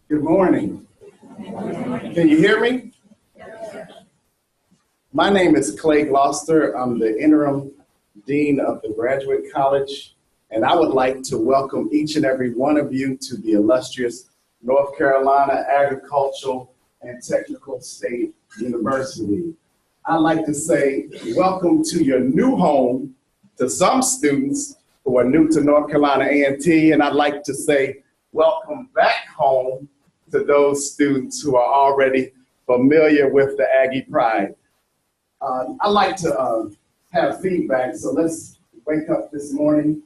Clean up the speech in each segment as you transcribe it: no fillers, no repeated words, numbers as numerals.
Good morning. Can you hear me? My name is Clay Gloucester. I'm the interim dean of the Graduate College, and I would like to welcome each and every one of you to the illustrious North Carolina Agricultural and Technical State University. I'd like to say welcome to your new home to some students who are new to North Carolina A&T, and I'd like to say welcome back home to those students who are already familiar with the Aggie Pride. I like to have feedback, so let's wake up this morning.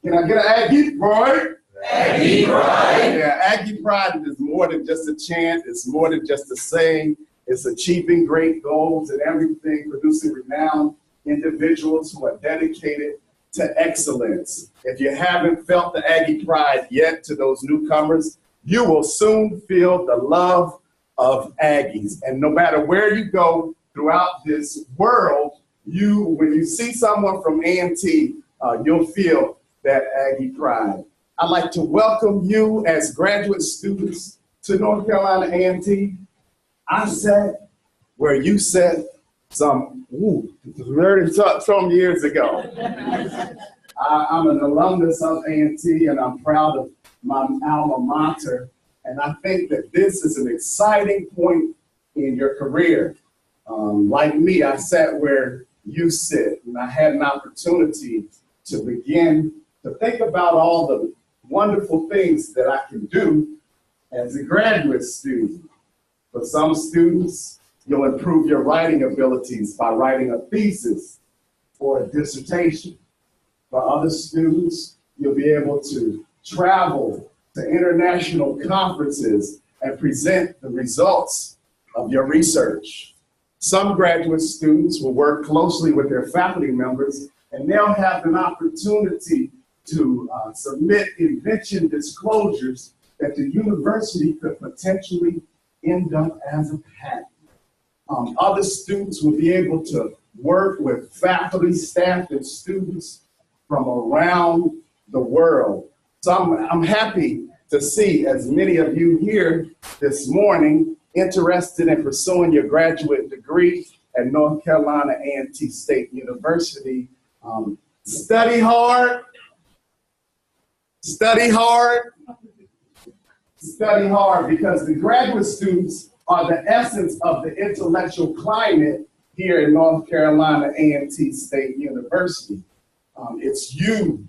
Can I get an Aggie Pride? Aggie Pride. Yeah, Aggie Pride is more than just a chant. It's more than just a saying. It's achieving great goals and everything, producing renowned individuals who are dedicated to excellence. If you haven't felt the Aggie Pride yet to those newcomers, you will soon feel the love of Aggies. And no matter where you go throughout this world, when you see someone from A&T, you'll feel that Aggie Pride. I'd like to welcome you as graduate students to North Carolina A&T. I sat where you sat some years ago. I'm an alumnus of A&T, and I'm proud of my alma mater, and I think that this is an exciting point in your career. Like me, I sat where you sit, and I had an opportunity to begin to think about all the wonderful things that I can do as a graduate student. For some students, you'll improve your writing abilities by writing a thesis or a dissertation. For other students, you'll be able to travel to international conferences and present the results of your research. Some graduate students will work closely with their faculty members, and they'll have an opportunity to submit invention disclosures that the university could potentially end up as a patent. Other students will be able to work with faculty, staff, and students from around the world. So I'm happy to see as many of you here this morning interested in pursuing your graduate degree at North Carolina A&T State University. Study hard, study hard, study hard, because the graduate students are the essence of the intellectual climate here in North Carolina A&T State University. It's you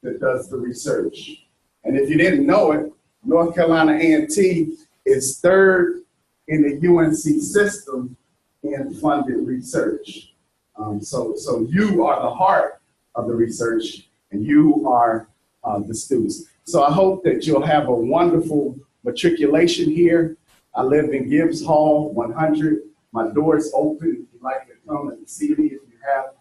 that does the research. And if you didn't know it, North Carolina A&T is third in the UNC system in funded research. So you are the heart of the research, and you are the students. So I hope that you'll have a wonderful matriculation here. I live in Gibbs Hall 100. My door is open if you'd like to come and see me if you have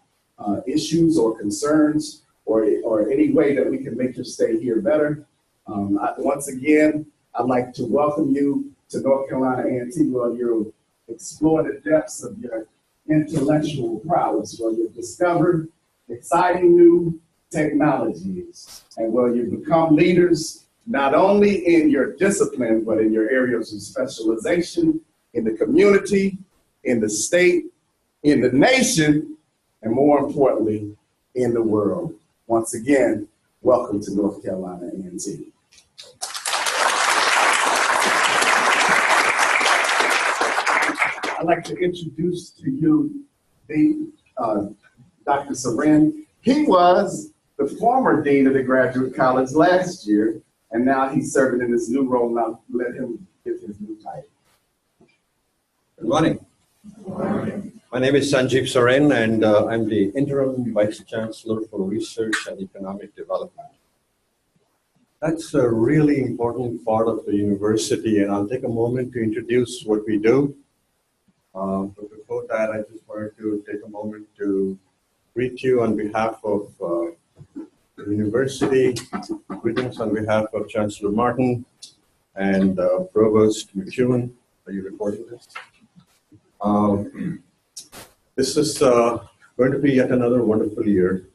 issues or concerns or any way that we can make your stay here better. Once again, I'd like to welcome you to North Carolina A&T, where you'll explore the depths of your intellectual prowess, where you'll discover exciting new technologies, and where you become leaders not only in your discipline, but in your areas of specialization, in the community, in the state, in the nation, and more importantly, in the world. Once again, welcome to North Carolina A&T. I'd like to introduce to you Dr. Soren. He was the former dean of the Graduate College last year, and now he's serving in his new role. Now let him get his new title. Good morning. Good morning. My name is Sanjeev Soren, and I'm the interim vice chancellor for research and economic development. That's a really important part of the university, and I'll take a moment to introduce what we do. But before that, I just wanted to take a moment to greet you on behalf of the university. Greetings on behalf of Chancellor Martin and Provost McEwen. Are you recording this? This is going to be yet another wonderful year.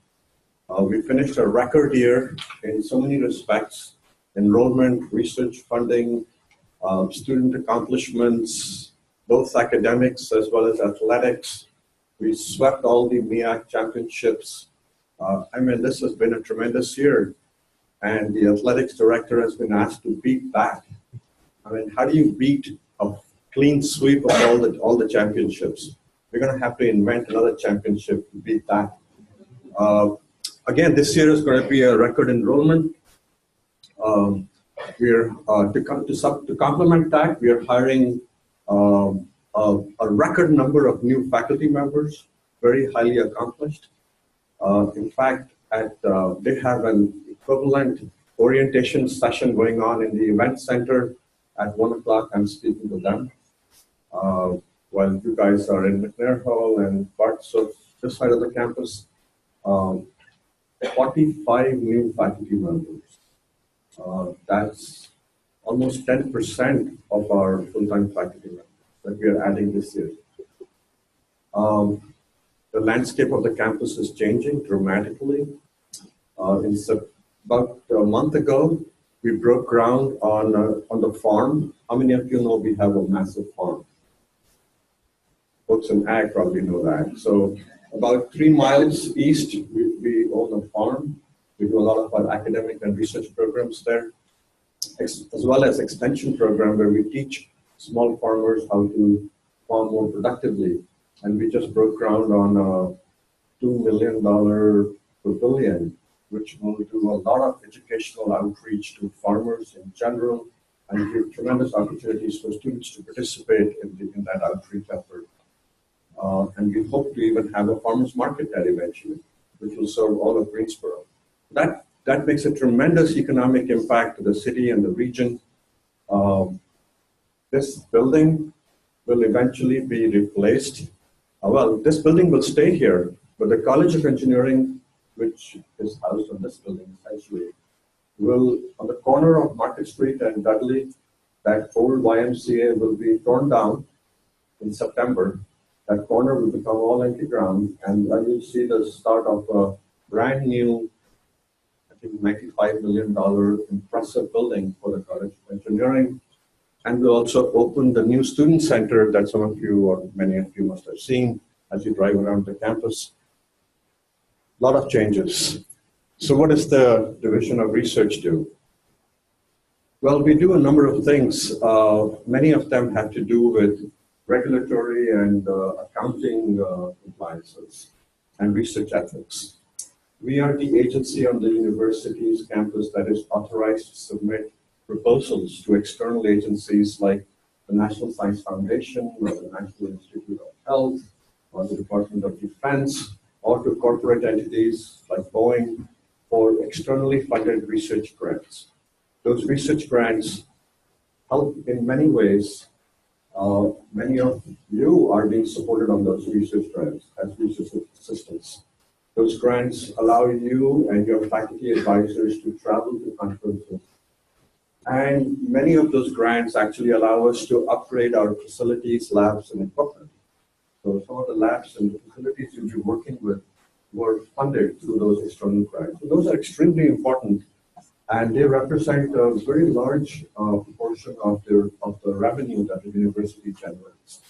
We finished a record year in so many respects: enrollment, research funding, student accomplishments, both academics as well as athletics. We swept all the MEAC championships. This has been a tremendous year, and the athletics director has been asked to beat that. How do you beat a clean sweep of all the championships? We're going to have to invent another championship to beat that. Again, this year is going to be a record enrollment. To complement that, we are hiring a record number of new faculty members, very highly accomplished. In fact, they have an equivalent orientation session going on in the event center at 1 o'clock. I'm speaking to them while you guys are in McNair Hall and parts of this side of the campus. 45 new faculty members. That's almost 10% of our full-time faculty members that we are adding this year. The landscape of the campus is changing dramatically. About a month ago, we broke ground on the farm. How many of you know we have a massive farm? Folks in ag probably know that. So about 3 miles east, we own a farm. We do a lot of our academic and research programs there, as well as extension program where we teach small farmers how to farm more productively. And we just broke ground on a $2 million pavilion, which will do a lot of educational outreach to farmers in general and give tremendous opportunities for students to participate in that outreach effort. And we hope to even have a farmers market there eventually, which will serve all of Greensboro. That makes a tremendous economic impact to the city and the region. This building will eventually be replaced. This building will stay here, but the College of Engineering, which is housed on this building essentially, will, on the corner of Market Street and Dudley, that old YMCA will be torn down in September. That corner will become all empty ground, and then you'll see the start of a brand new, I think, $95 million impressive building for the College of Engineering. And we'll also open the new student center that some of you or many of you must have seen as you drive around the campus. A lot of changes. So what does the Division of Research do? Well, we do a number of things. Many of them have to do with regulatory and accounting compliances and research ethics. We are the agency on the university's campus that is authorized to submit proposals to external agencies like the National Science Foundation or the National Institute of Health or the Department of Defense, or to corporate entities like Boeing for externally funded research grants. Those research grants help in many ways. Many of you are being supported on those research grants as research assistants. Those grants allow you and your faculty advisors to travel to conferences. And many of those grants actually allow us to upgrade our facilities, labs, and equipment. So some of the labs and the facilities you'll be working with were funded through those external grants. So those are extremely important, and they represent a very large proportion of the revenue that the university generates.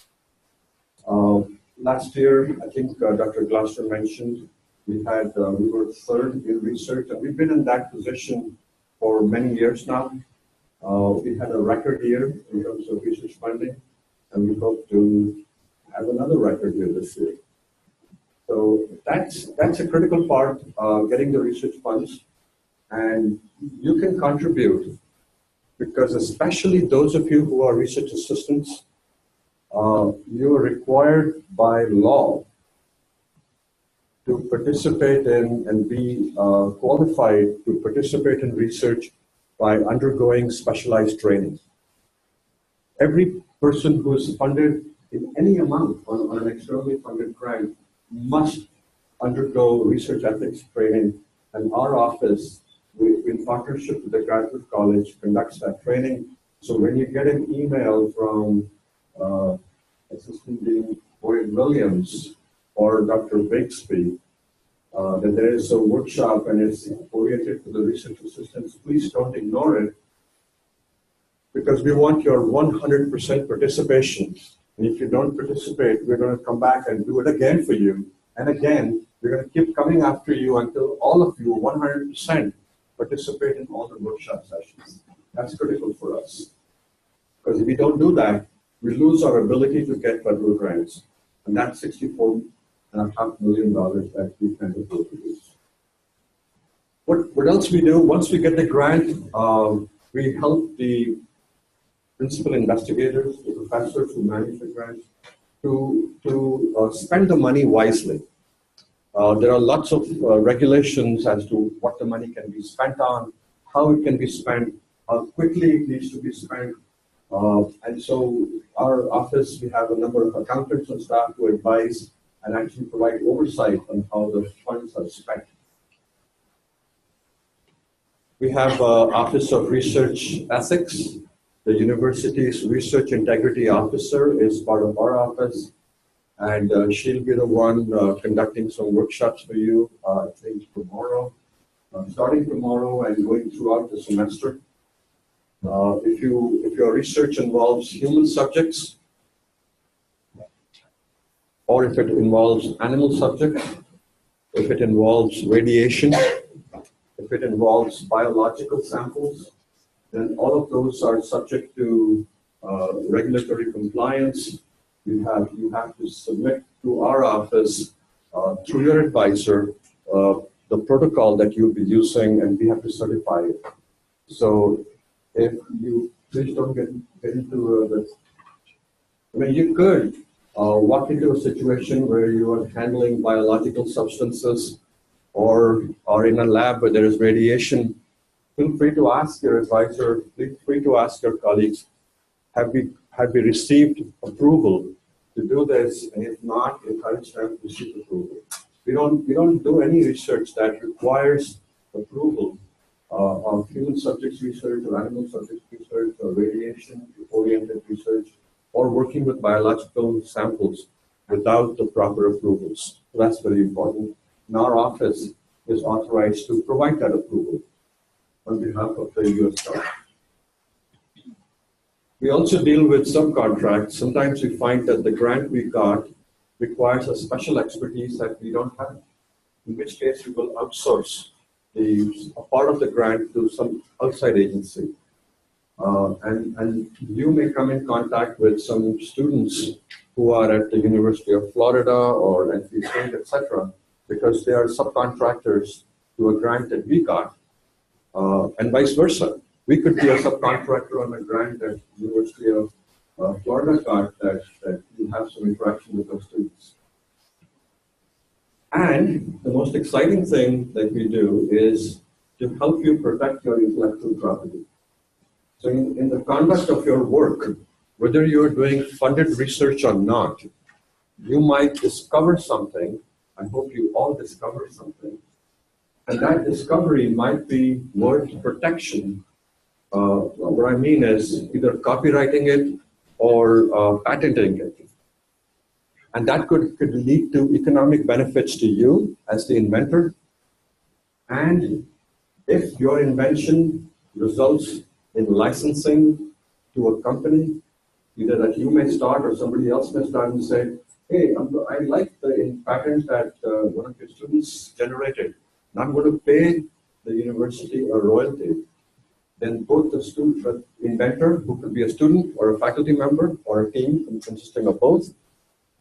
Last year, I think Dr. Gloucester mentioned, we were third in research, and we've been in that position for many years now. We had a record year in terms of research funding, and we hope to have another record year this year. So that's a critical part, getting the research funds. And you can contribute, because especially those of you who are research assistants, you are required by law to participate in and be qualified to participate in research by undergoing specialized training. Every person who is funded in any amount on an externally funded grant must undergo research ethics training, and our office, in partnership with the Graduate College, conducts that training. So when you get an email from Assistant Dean Boyd Williams or Dr. Bixby that there is a workshop and it's oriented to the research assistants, please don't ignore it, because we want your 100% participation. And if you don't participate, we're going to come back and do it again for you. And again, we're going to keep coming after you until all of you 100% participate in all the workshop sessions. That's critical for us. Because if we don't do that, we lose our ability to get federal grants. And that's $64.5 million that we can produce. What else we do? Once we get the grant, we help the principal investigators, the professors who manage the grant, to spend the money wisely. There are lots of regulations as to what the money can be spent on, how it can be spent, how quickly it needs to be spent. And so our office, we have a number of accountants and staff who advise and actually provide oversight on how the funds are spent. We have an Office of Research Ethics. The university's Research Integrity Officer is part of our office, and she'll be the one conducting some workshops for you, I think tomorrow, starting tomorrow and going throughout the semester. If your research involves human subjects, or if it involves animal subjects, if it involves radiation, if it involves biological samples, then all of those are subject to regulatory compliance. You have to submit to our office through your advisor the protocol that you'll be using, and we have to certify it. So if you please don't get into this. I mean, you could walk into a situation where you are handling biological substances or in a lab where there is radiation. Feel free to ask your advisor, feel free to ask your colleagues, have we received approval to do this? And if not, encourage them to seek approval. We don't do any research that requires approval of human subjects research or animal subjects research or radiation-oriented research or working with biological samples without the proper approvals. So that's very important. And our office is authorized to provide that approval on behalf of the U.S. government. We also deal with subcontracts. Sometimes we find that the grant we got requires a special expertise that we don't have, in which case we will outsource a part of the grant to some outside agency. And you may come in contact with some students who are at the University of Florida or NC State, etc., because they are subcontractors to a grant that we got, and vice versa. We could be a subcontractor on a grant that University of Florida got that you have some interaction with those students. And the most exciting thing that we do is to help you protect your intellectual property. So in the conduct of your work, whether you're doing funded research or not, you might discover something. I hope you all discover something. And that discovery might be worth protection. What I mean is either copywriting it or patenting it. And that could lead to economic benefits to you as the inventor. And if your invention results in licensing to a company, either that you may start or somebody else may start and say, hey, I like the patent that one of your students generated, and I'm going to pay the university a royalty. Then both the inventor, who could be a student or a faculty member or a team consisting of both,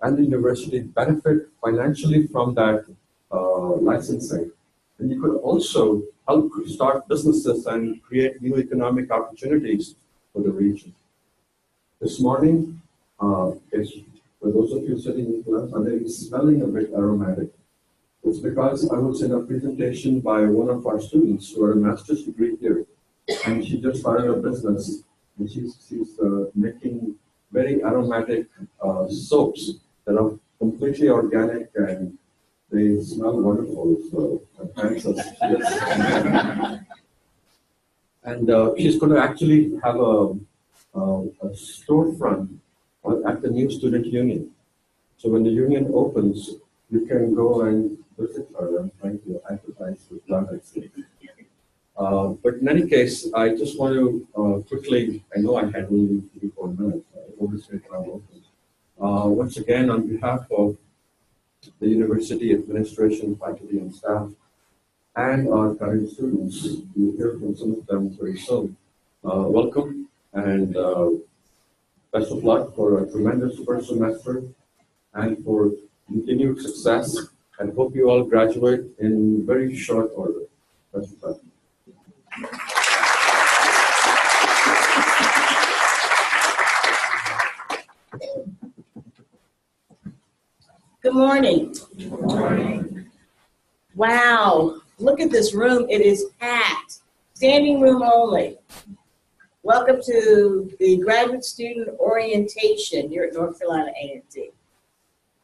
and the university benefit financially from that licensing. And you could also help start businesses and create new economic opportunities for the region. This morning, for those of you sitting in class, I may be smelling a bit aromatic. It's because I was in a presentation by one of our students who are a master's degree here. and she just started a business, and she's making very aromatic soaps that are completely organic and they smell wonderful. So thanks us. And she's going to actually have a storefront at the new student union. So when the union opens, you can go and visit her. I'm trying to advertise with that actually. But in any case, I just want to quickly, I know I had only 3-4 minutes, I overstayed my welcome. Once again, on behalf of the university administration, faculty and staff, and our current students, you'll hear from some of them very soon. Welcome and best of luck for a tremendous first semester and for continued success. And hope you all graduate in very short order. Best of luck. Good morning. Good morning. Wow, look at this room. It is packed. Standing room only. Welcome to the Graduate Student Orientation here at North Carolina A&T.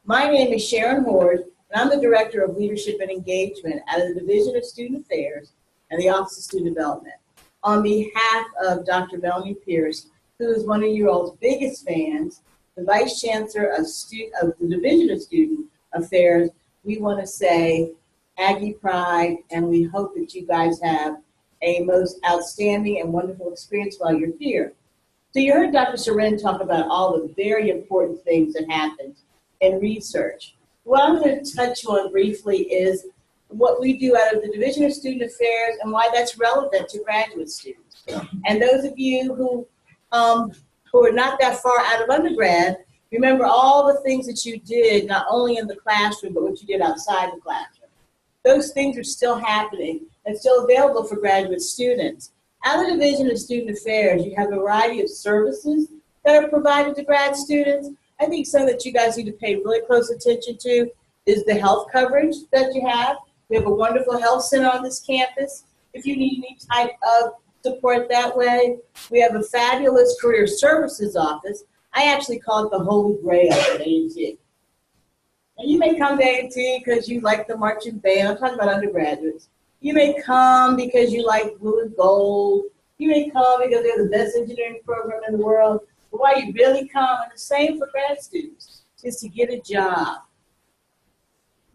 My name is Sharon Hord, and I'm the Director of Leadership and Engagement out of the Division of Student Affairs and the Office of Student Development. On behalf of Dr. Melanie Pierce, who is one of your all's biggest fans, the Vice Chancellor of the Division of Student Affairs, we want to say Aggie Pride, and we hope that you guys have a most outstanding and wonderful experience while you're here. So you heard Dr. Seren talk about all the very important things that happened in research. What I'm going to touch on briefly is what we do out of the Division of Student Affairs and why that's relevant to graduate students. And those of you who are not that far out of undergrad, remember all the things that you did, not only in the classroom, but what you did outside the classroom. Those things are still happening and still available for graduate students. Out of the Division of Student Affairs, you have a variety of services that are provided to grad students. I think something that you guys need to pay really close attention to is the health coverage that you have. We have a wonderful health center on this campus. If you need any type of support that way, we have a fabulous career services office. I actually call it the Holy Grail at A&T. And you may come to A&T because you like the marching band. I'm talking about undergraduates. You may come because you like blue and gold. You may come because they're the best engineering program in the world. But why you really come, and the same for grad students, is to get a job.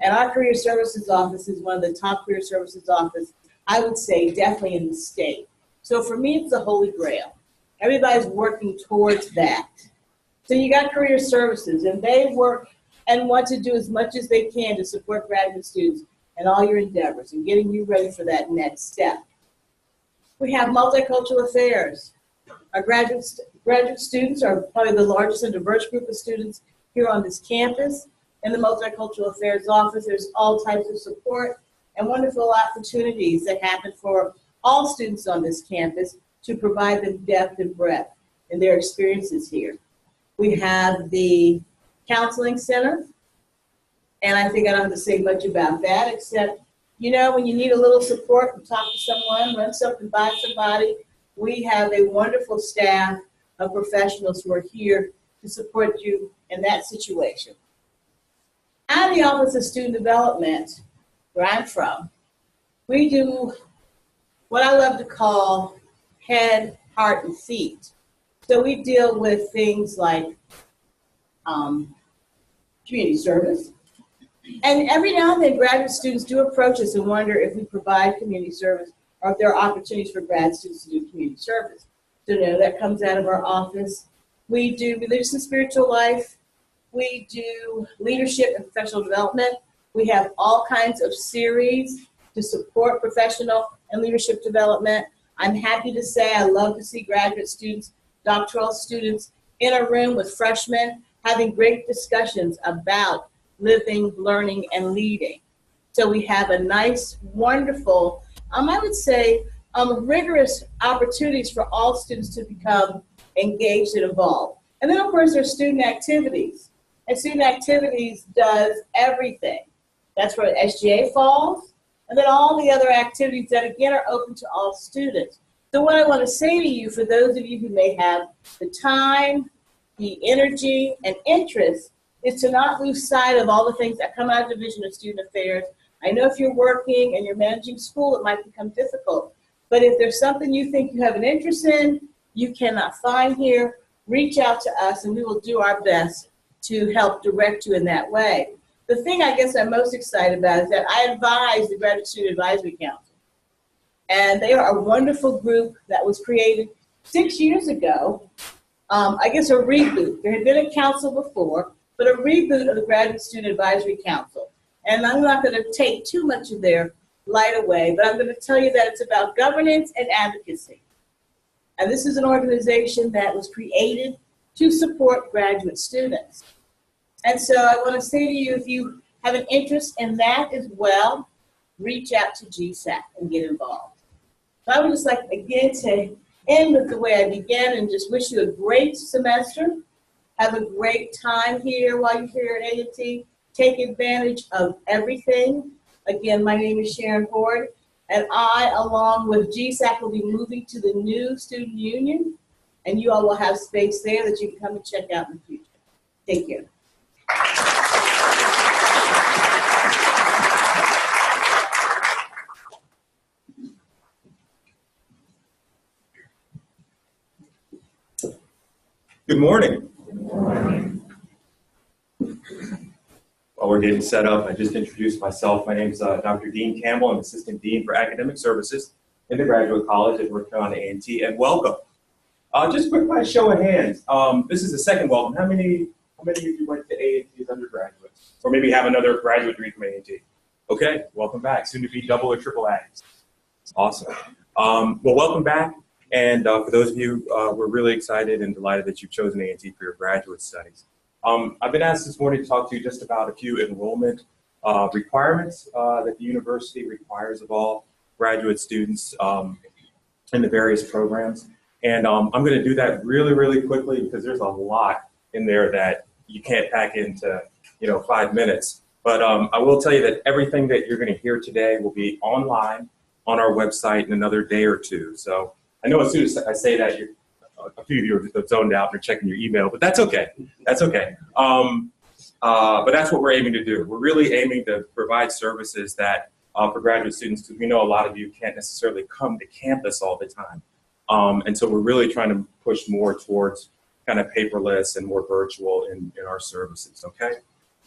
And our career services office is one of the top career services offices, I would say, definitely in the state. So for me, it's the Holy Grail. Everybody's working towards that. So you got career services, and they work and want to do as much as they can to support graduate students and all your endeavors and getting you ready for that next step. We have Multicultural Affairs. Our graduate students are probably the largest and diverse group of students here on this campus. In the Multicultural Affairs office, there's all types of support and wonderful opportunities that happen for all students on this campus to provide them depth and breadth in their experiences here. We have the Counseling Center, and I think I don't have to say much about that, except, you know, when you need a little support and talk to someone, run something by somebody, we have a wonderful staff of professionals who are here to support you in that situation. Out of the Office of Student Development, where I'm from, we do what I love to call head, heart, and feet. So we deal with things like community service. And every now and then, graduate students do approach us and wonder if we provide community service or if there are opportunities for grad students to do community service. So no, that comes out of our office. We do religious and spiritual life. We do leadership and professional development. We have all kinds of series to support professional and leadership development. I'm happy to say I love to see graduate students, doctoral students in a room with freshmen having great discussions about living, learning, and leading. So we have a nice, wonderful, I would say, rigorous opportunities for all students to become engaged and involved. And then, of course, there's student activities. And student activities does everything. That's where SGA falls. And then all the other activities that, again, are open to all students. So what I want to say to you, for those of you who may have the time, the energy, and interest, is to not lose sight of all the things that come out of Division of Student Affairs. I know if you're working and you're managing school, it might become difficult. But if there's something you think you have an interest in, you cannot find here, reach out to us and we will do our best to help direct you in that way. The thing I guess I'm most excited about is that I advise the Graduate Student Advisory Council. And they are a wonderful group that was created 6 years ago. I guess a reboot. There had been a council before, but a reboot of the Graduate Student Advisory Council. And I'm not going to take too much of their light away, but I'm going to tell you that it's about governance and advocacy. And this is an organization that was created to support graduate students. And so I want to say to you, if you have an interest in that as well, reach out to GSAC and get involved. So I would just like, again, to end with the way I began and just wish you a great semester. Have a great time here while you're here at A&T. Take advantage of everything. Again, my name is Sharon Ford, and I, along with GSAC, will be moving to the new student union, and you all will have space there that you can come and check out in the future. Take care. Good morning. While we're getting set up, I just introduced myself. My name is Dr. Dean Campbell. I'm Assistant Dean for Academic Services in the Graduate College at North Carolina A&T, and welcome. Just quick by show of hands, this is the second welcome. How many of you went to A&T as undergraduates? Or maybe have another graduate degree from A&T? Okay, welcome back. Soon to be double or triple A's. Awesome. Well, welcome back. And for those of you, we're really excited and delighted that you've chosen A&T for your graduate studies. I've been asked this morning to talk to you just about a few enrollment requirements that the university requires of all graduate students in the various programs. And I'm going to do that really, really quickly because there's a lot in there that you can't pack into 5 minutes. But I will tell you that everything that you're going to hear today will be online on our website in another day or two. So I know as soon as I say that, a few of you are zoned out and are checking your email, but that's okay. That's okay. But that's what we're aiming to do. We're really aiming to provide services that for graduate students, because we know a lot of you can't necessarily come to campus all the time. And so we're really trying to push more towards kind of paperless and more virtual in our services, okay?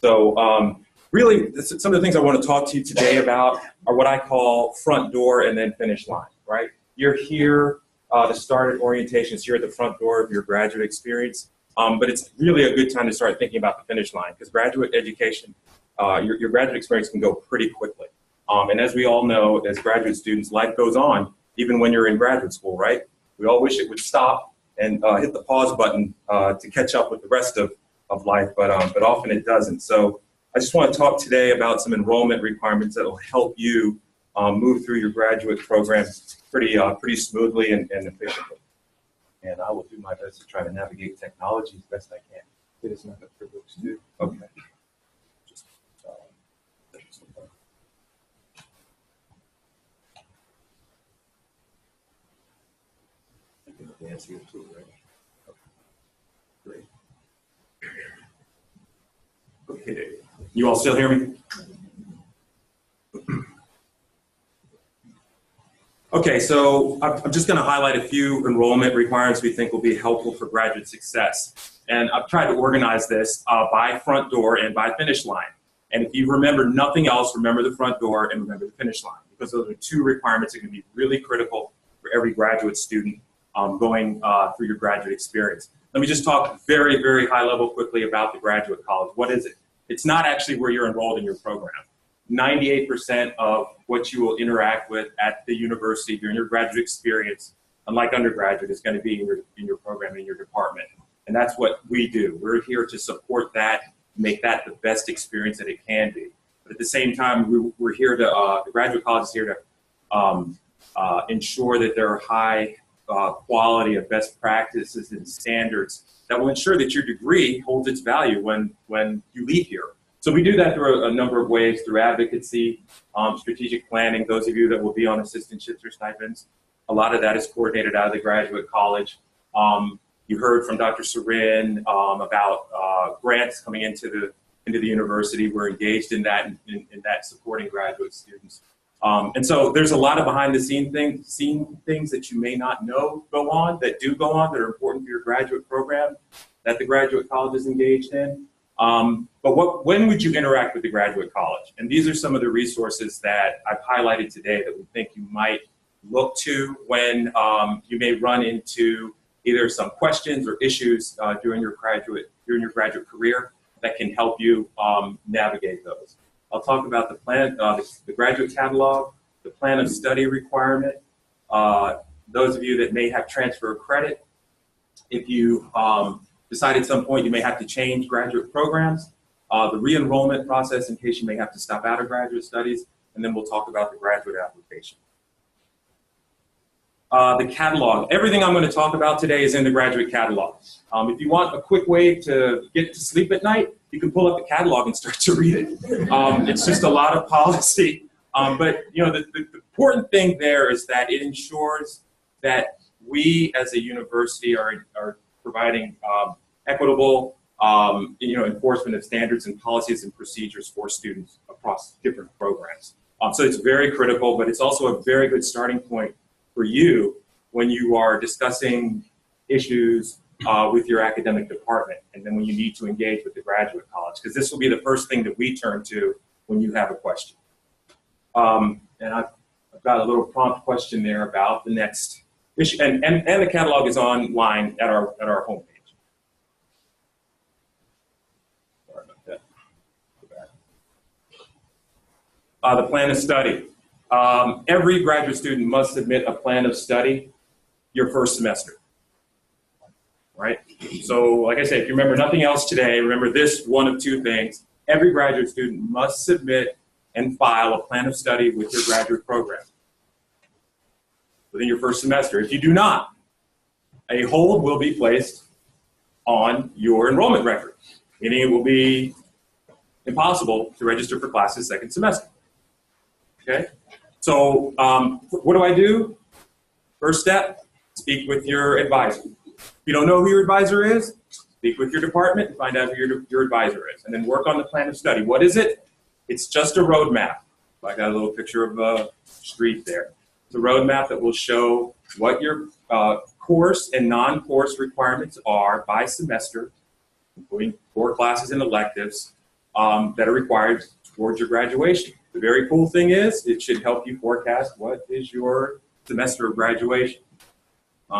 So really, some of the things I want to talk to you today about are what I call front door and then finish line, right? You're here to start at orientations here at the front door of your graduate experience, but it's really a good time to start thinking about the finish line because graduate education, your graduate experience can go pretty quickly. And as we all know, as graduate students, life goes on even when you're in graduate school, right? We all wish it would stop and hit the pause button to catch up with the rest of life, but often it doesn't. So I just want to talk today about some enrollment requirements that will help you move through your graduate program pretty smoothly and efficiently. And I will do my best to try to navigate technology as best I can. It is not a privilege to do. Okay. Dance here too, right? Okay. Great. Okay. You all still hear me? Okay, so I'm just going to highlight a few enrollment requirements we think will be helpful for graduate success. And I've tried to organize this by front door and by finish line. And if you remember nothing else, remember the front door and remember the finish line, because those are two requirements that can be really critical for every graduate student going through your graduate experience. Let me just talk very, very high level quickly about the graduate college. What is it? It's not actually where you're enrolled in your program. 98% of what you will interact with at the university during your graduate experience, unlike undergraduate, is going to be in your program, in your department. And that's what we do. We're here to support that, make that the best experience that it can be. But at the same time, we're here to, the graduate college is here to ensure that there are high quality of best practices and standards that will ensure that your degree holds its value when you leave here. So we do that through a number of ways, through advocacy, strategic planning, those of you that will be on assistantships or stipends, A lot of that is coordinated out of the Graduate College. You heard from Dr. Sarin about grants coming into the university. We're engaged in that, in that supporting graduate students. And so there's a lot of behind the scene things that you may not know go on, that do go on, that are important for your graduate program that the Graduate College is engaged in. But when would you interact with the Graduate College? And these are some of the resources that I've highlighted today that we think you might look to when you may run into either some questions or issues during your graduate career that can help you navigate those. I'll talk about the plan, the graduate catalog, the plan of study requirement. Those of you that may have transfer of credit, if you decide at some point you may have to change graduate programs, the re-enrollment process in case you may have to stop out of graduate studies, and then we'll talk about the graduate application. The catalog. Everything I'm going to talk about today is in the graduate catalog. If you want a quick way to get to sleep at night, you can pull up the catalog and start to read it. It's just a lot of policy. But you know, the important thing there is that it ensures that we as a university are providing equitable enforcement of standards and policies and procedures for students across different programs. So it's very critical, but it's also a very good starting point for you when you are discussing issues with your academic department, and then when you need to engage with the Graduate College, because this will be the first thing that we turn to when you have a question. And I've got a little prompt question there about the next issue, and the catalog is online at our homepage. Sorry about that. Go back. The plan of study. Every graduate student must submit a plan of study your first semester. Right? So, like I said, if you remember nothing else today, remember this one of two things. Every graduate student must submit and file a plan of study with your graduate program within your first semester. If you do not, a hold will be placed on your enrollment record, meaning it will be impossible to register for classes second semester. Okay? So, what do I do? First step, speak with your advisor. If you don't know who your advisor is, speak with your department and find out who your advisor is, and then work on the plan of study. What is it? It's just a roadmap. I got a little picture of a street there. It's a roadmap that will show what your course and non-course requirements are by semester, including core classes and electives that are required towards your graduation. The very cool thing is it should help you forecast what is your semester of graduation.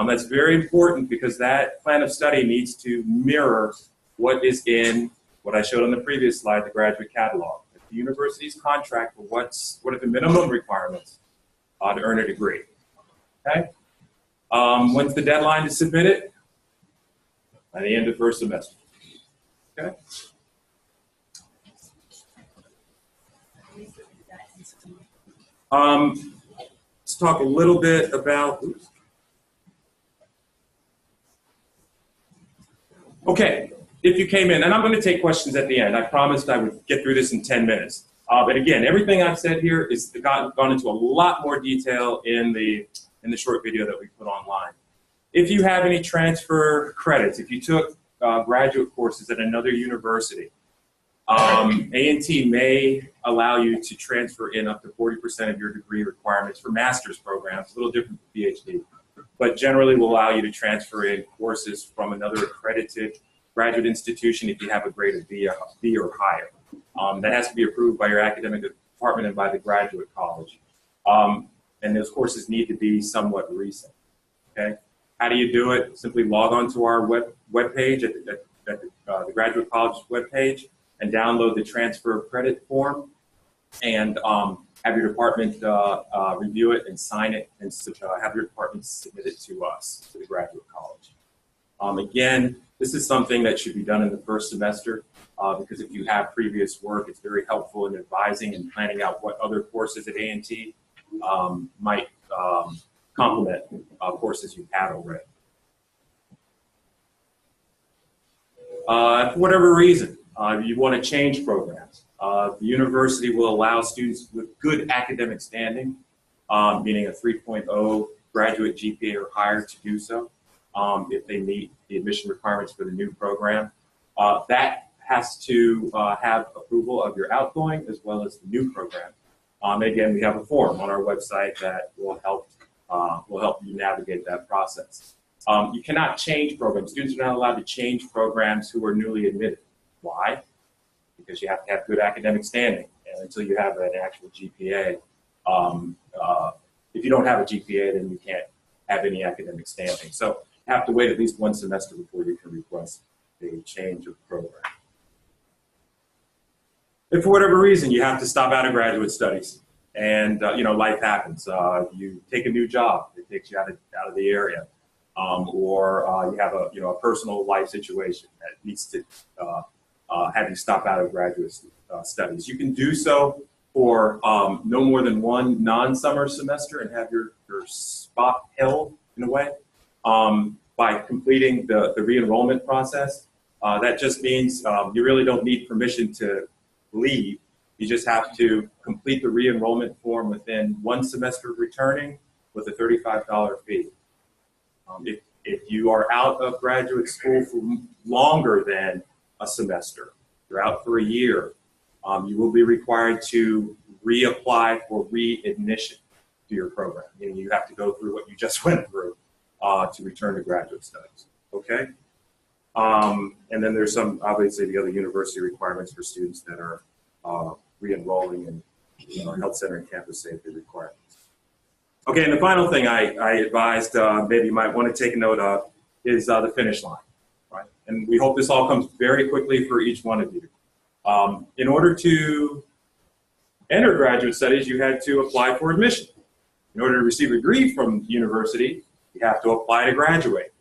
That's very important because that plan of study needs to mirror what is in what I showed on the previous slide, the graduate catalog. The university's contract for what are the minimum requirements to earn a degree. Okay? When's the deadline to submit it? By the end of first semester. Okay? Let's talk a little bit about. Okay, if you came in, and I'm going to take questions at the end. I promised I would get through this in 10 minutes. But again, everything I've said here is gone into a lot more detail in the short video that we put online. If you have any transfer credits, if you took graduate courses at another university, A&T may allow you to transfer in up to 40% of your degree requirements for master's programs, a little different from PhD. But generally will allow you to transfer in courses from another accredited graduate institution if you have a grade of B or higher. That has to be approved by your academic department and by the Graduate College. And those courses need to be somewhat recent. Okay? How do you do it? Simply log on to our webpage at the Graduate College webpage and download the transfer of credit form and have your department review it and sign it, and have your department submit it to us, to the Graduate College. Again, this is something that should be done in the first semester because if you have previous work, it's very helpful in advising and planning out what other courses at A&T might complement courses you've had already. For whatever reason, you want to change programs. The university will allow students with good academic standing, meaning a 3.0 graduate GPA or higher to do so if they meet the admission requirements for the new program. That has to have approval of your outgoing as well as the new program. Again, we have a form on our website that will help you navigate that process. You cannot change programs. Students are not allowed to change programs who are newly admitted. Why? Because you have to have good academic standing. And until you have an actual GPA, if you don't have a GPA, then you can't have any academic standing. So you have to wait at least one semester before you can request a change of program. If for whatever reason you have to stop out of graduate studies, and life happens, you take a new job that takes you out of the area, or you have a personal life situation that needs to have you stop out of graduate studies. You can do so for no more than one non-summer semester and have your spot held in a way by completing the re-enrollment process. That just means you really don't need permission to leave. You just have to complete the re-enrollment form within one semester of returning with a $35 fee. If you are out of graduate school for longer than a semester, you're out for a year, you will be required to reapply for readmission to your program. Meaning you have to go through what you just went through to return to graduate studies. Okay? And then there's obviously the other university requirements for students that are re-enrolling in our health center and campus safety requirements. Okay, and the final thing I advised maybe you might want to take a note of is the finish line, right? And we hope this all comes very quickly for each one of you. In order to enter graduate studies, you had to apply for admission. In order to receive a degree from the university, you have to apply to graduate,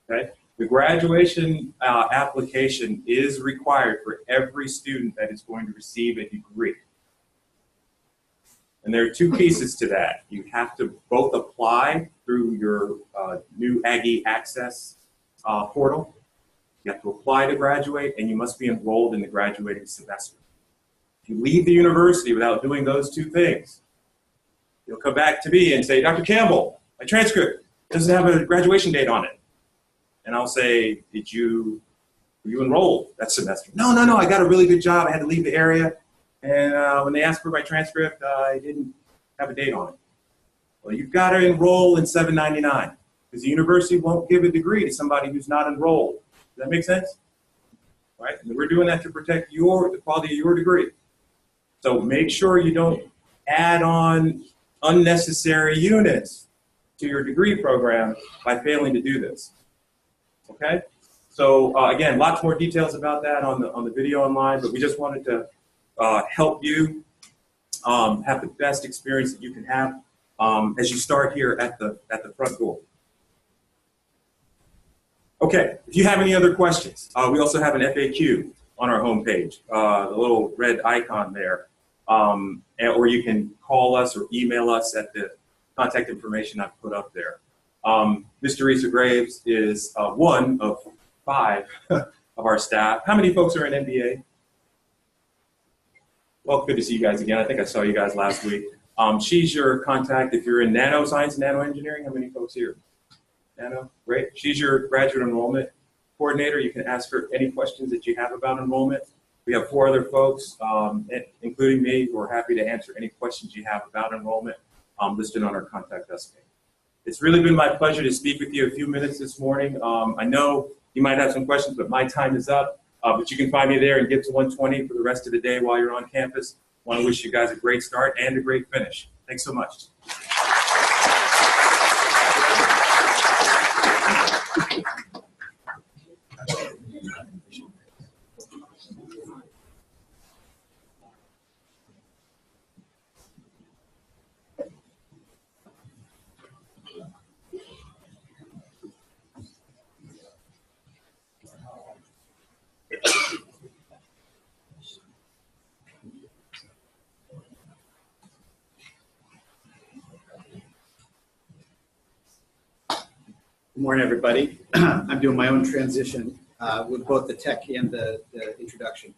okay? The graduation application is required for every student that is going to receive a degree. And there are two pieces to that. You have to both apply through your new Aggie Access portal. You have to apply to graduate, and you must be enrolled in the graduating semester. If you leave the university without doing those two things, you'll come back to me and say, Dr. Campbell, my transcript doesn't have a graduation date on it. And I'll say, were you enrolled that semester? No, I got a really good job. I had to leave the area. And when they asked for my transcript, I didn't have a date on it. Well, you've got to enroll in 799 because the university won't give a degree to somebody who's not enrolled. Does that make sense? Right? And we're doing that to protect the quality of your degree. So make sure you don't add on unnecessary units to your degree program by failing to do this. Okay? So again, lots more details about that on the video online, but we just wanted to help you have the best experience that you can have as you start here at the front door. Okay, if you have any other questions, we also have an FAQ on our homepage, the little red icon there, or you can call us or email us at the contact information I've put up there. Ms. Teresa Graves is one of 5 of our staff. How many folks are in MBA? Well, good to see you guys again. I think I saw you guys last week. She's your contact if you're in nanoscience and nanoengineering. How many folks here? Nano, great. She's your graduate enrollment coordinator. You can ask her any questions that you have about enrollment. We have 4 other folks, including me, who are happy to answer any questions you have about enrollment listed on our contact us page. It's really been my pleasure to speak with you a few minutes this morning. I know you might have some questions, but my time is up. But you can find me there and get to 1:20 for the rest of the day while you're on campus. I want to wish you guys a great start and a great finish. Thanks so much. Good morning, everybody. I'm doing my own transition with both the tech and the introduction.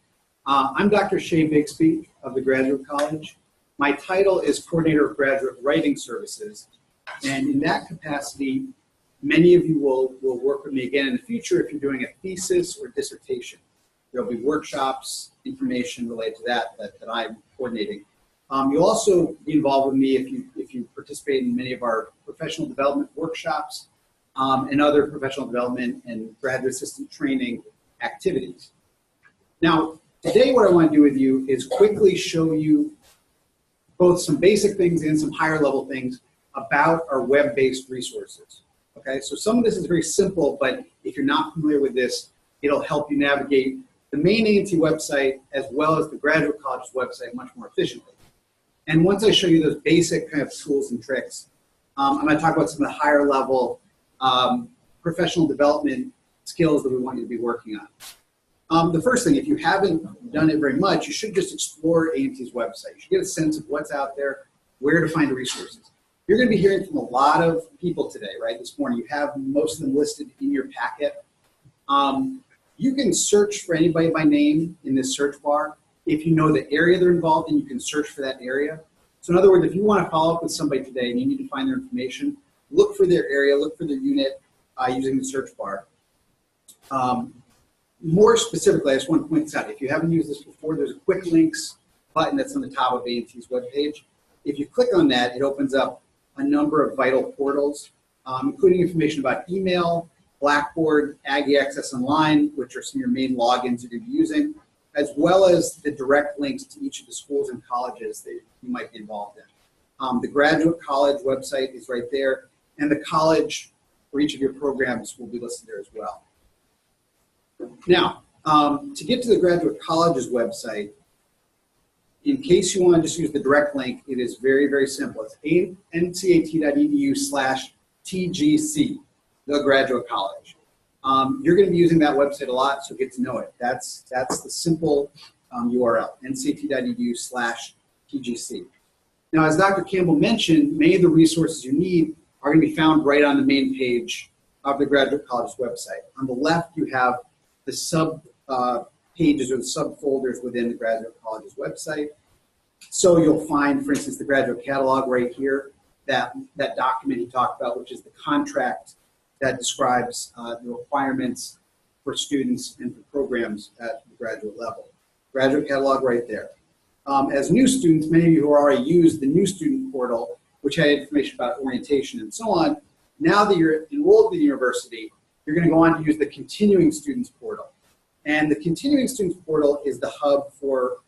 I'm Dr. Shay Bixby of the Graduate College. My title is Coordinator of Graduate Writing Services, And in that capacity, many of you will work with me again in the future if you're doing a thesis or dissertation. There'll be workshops, information related to that I'm coordinating. You'll also be involved with me if you participate in many of our professional development workshops and other professional development and graduate assistant training activities. Now, today what I want to do with you is quickly show you both some basic things and some higher level things about our web-based resources. Okay, so some of this is very simple, but if you're not familiar with this, it'll help you navigate the main A&T website as well as the graduate college's website much more efficiently. And once I show you those basic kind of tools and tricks, I'm going to talk about some of the higher level professional development skills that we want you to be working on. The first thing, if you haven't done it very much, you should just explore A&T's website. You should get a sense of what's out there, where to find the resources. You're going to be hearing from a lot of people today, right? This morning, you have most of them listed in your packet. You can search for anybody by name in this search bar. If you know the area they're involved in, you can search for that area. So in other words, if you want to follow up with somebody today and you need to find their information, look for their area, look for their unit using the search bar. More specifically, I just want to point this out. If you haven't used this before, there's a quick links button that's on the top of A&T's webpage. If you click on that, it opens up a number of vital portals, including information about email, Blackboard, Aggie Access Online, which are some of your main logins that you're using, as well as the direct links to each of the schools and colleges that you might be involved in. The graduate college website is right there, and the college for each of your programs will be listed there as well. Now, to get to the graduate college's website, in case you want to just use the direct link, it is very, very simple. It's ncat.edu/TGC, the graduate college. You're going to be using that website a lot, so get to know it. That's the simple URL, ncat.edu/TGC. Now, as Dr. Campbell mentioned, many of the resources you need are going to be found right on the main page of the graduate college's website. On the left, you have the sub pages or the subfolders within the graduate college's website. So you'll find, for instance, the graduate catalog right here, that document he talked about, which is the contract that describes the requirements for students and for programs at the graduate level. Graduate catalog right there. As new students, many of you who already used the new student portal, which had information about orientation and so on, now that you're enrolled in the university, you're going to go on to use the continuing students portal. And the continuing students portal is the hub for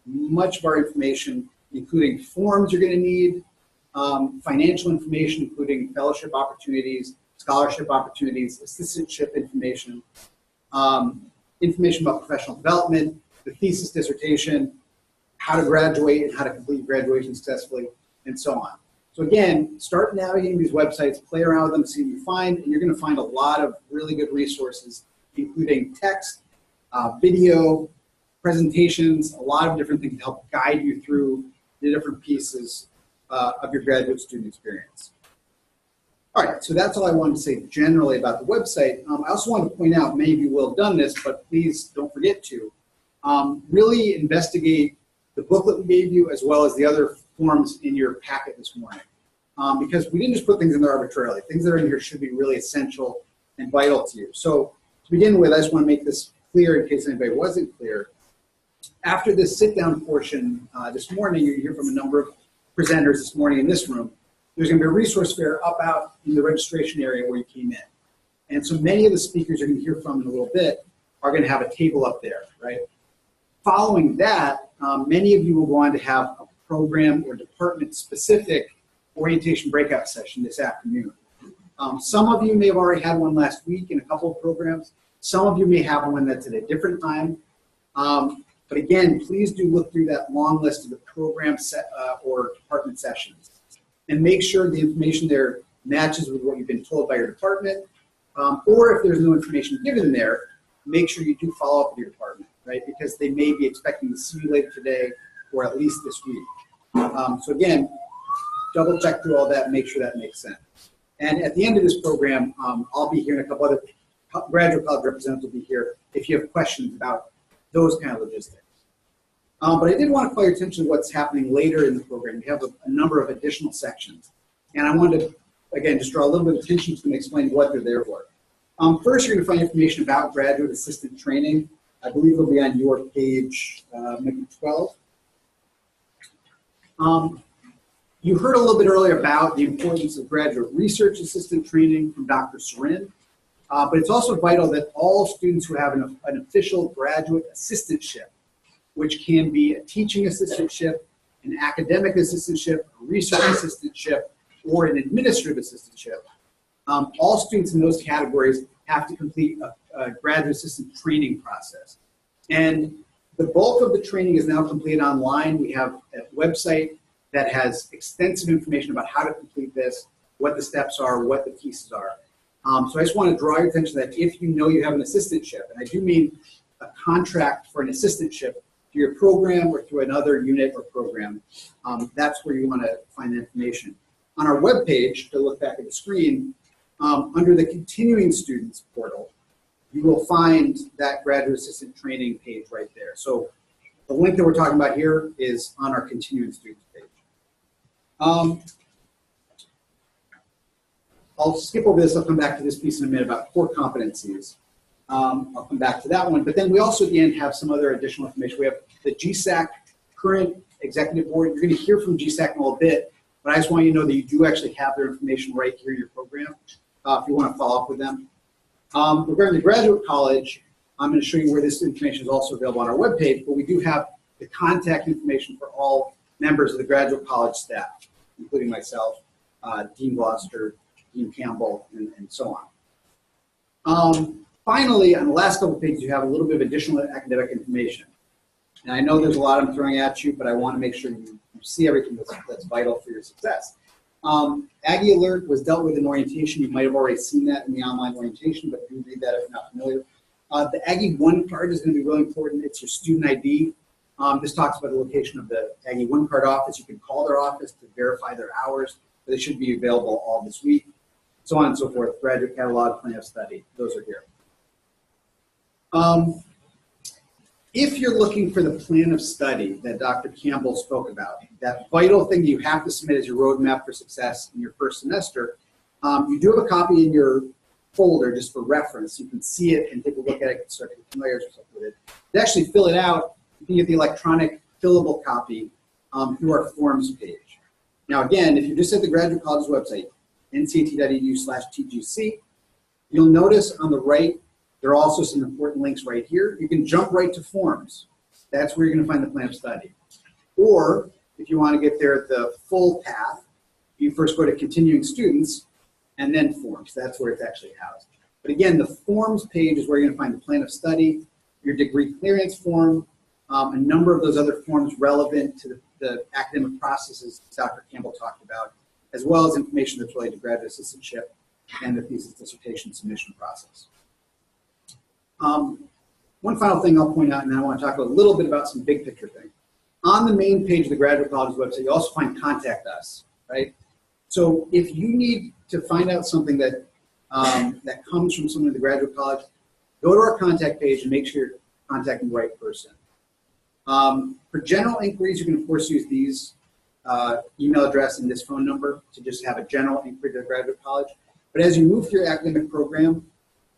much of our information, including forms you're going to need, financial information, including fellowship opportunities, scholarship opportunities, assistantship information, information about professional development, the thesis dissertation, how to graduate and how to complete graduation successfully, and so on. So again, start navigating these websites, play around with them, see what you find, and you're going to find a lot of really good resources, including text, video, presentations, a lot of different things to help guide you through the different pieces of your graduate student experience. All right, so that's all I wanted to say generally about the website. I also want to point out, many of you will have done this, but please don't forget to really investigate the booklet we gave you as well as the other forms in your packet this morning. Because we didn't just put things in there arbitrarily. Things that are in here should be really essential and vital to you. So to begin with, I just want to make this clear in case anybody wasn't clear. After this sit-down portion this morning, you hear from a number of presenters this morning in this room. There's going to be a resource fair up out in the registration area where you came in. And so many of the speakers you're going to hear from in a little bit are going to have a table up there, right? Following that, many of you will go on to have a program or department-specific orientation breakout session this afternoon. Some of you may have already had one last week in a couple of programs. Some of you may have one that's at a different time. But again, please do look through that long list of the program or department sessions and make sure the information there matches with what you've been told by your department. Or if there's no information given in there, make sure you do follow up with your department, right? Because they may be expecting to see you later today or at least this week. So again, double check through all that and make sure that makes sense. And at the end of this program, I'll be here and a couple other graduate college representatives will be here if you have questions about those kind of logistics. But I did want to call your attention to what's happening later in the program. We have a number of additional sections. And I wanted to again, just draw a little bit of attention to them and explain what they're there for. First, you're going to find information about graduate assistant training. I believe it'll be on your page, maybe 12. You heard a little bit earlier about the importance of graduate research assistant training from Dr. Sorin, but it's also vital that all students who have an official graduate assistantship, which can be a teaching assistantship, an academic assistantship, a research assistantship, or an administrative assistantship, all students in those categories have to complete a graduate assistant training process. And the bulk of the training is now completed online. We have a website that has extensive information about how to complete this, what the steps are, what the pieces are. So I just want to draw your attention that if you know you have an assistantship, and I do mean a contract for an assistantship through your program or through another unit or program, that's where you want to find the information. On our webpage, to look back at the screen, under the continuing students portal, you will find that graduate assistant training page right there. So the link that we're talking about here is on our continuing students page. I'll skip over this. I'll come back to this piece in a minute about core competencies. I'll come back to that one. But then we also at the end have some other additional information. We have the GSAC current executive board. You're going to hear from GSAC in a little bit, but I just want you to know that you do actually have their information right here in your program if you want to follow up with them. Regarding the graduate college, I'm going to show you where this information is also available on our webpage, but we do have the contact information for all members of the graduate college staff, including myself, Dean Gloucester, Dean Campbell, and so on. Finally, on the last couple of pages, you have a little bit of additional academic information. And I know there's a lot I'm throwing at you, but I want to make sure you see everything that's vital for your success. Aggie Alert was dealt with in orientation. You might have already seen that in the online orientation, but do read that if you're not familiar. The Aggie One card is going to be really important. It's your student ID. This talks about the location of the Aggie One card office. You can call their office to verify their hours. They should be available all this week. So on and so forth. Graduate catalog, plan of study. Those are here. If you're looking for the plan of study that Dr. Campbell spoke about, that vital thing you have to submit as your roadmap for success in your first semester, you do have a copy in your folder just for reference. You can see it and take a look at it and start to get familiar with it. To actually fill it out, you can get the electronic fillable copy through our forms page. Now again, if you just at the Graduate College's website, ncat.edu/TGC, you'll notice on the right, there are also some important links right here. You can jump right to forms. That's where you're going to find the plan of study. Or if you want to get there the full path, you first go to continuing students and then forms. That's where it's actually housed. But again, the forms page is where you're going to find the plan of study, your degree clearance form, a number of those other forms relevant to the academic processes Dr. Campbell talked about, as well as information that's related to graduate assistantship and the thesis dissertation submission process. One final thing I'll point out, and then I want to talk a little bit about some big picture things. On the main page of the Graduate College's website, you also find Contact Us, right? So if you need to find out something that, that comes from someone at the Graduate College, go to our contact page and make sure you're contacting the right person. For general inquiries, you can of course use these email address and this phone number to just have a general inquiry to the Graduate College. But as you move through your academic program,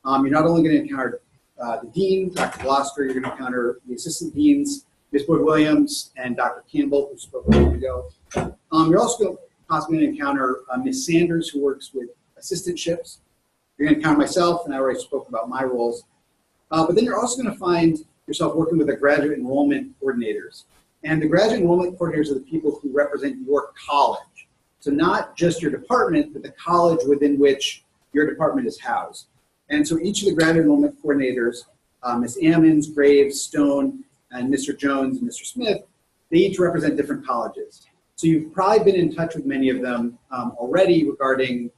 you're not only going to encounter the dean, Dr. Gloucester, you're going to encounter the assistant deans, Ms. Boyd-Williams, and Dr. Campbell, who spoke a moment ago. You're also going to possibly encounter Ms. Sanders, who works with assistantships. You're going to encounter myself, and I already spoke about my roles. But then you're also going to find yourself working with the graduate enrollment coordinators. And the graduate enrollment coordinators are the people who represent your college. So not just your department, but the college within which your department is housed. And so each of the graduate enrollment coordinators, Ms. Ammons, Graves, Stone, and Mr. Jones and Mr. Smith, they each represent different colleges. So you've probably been in touch with many of them already regarding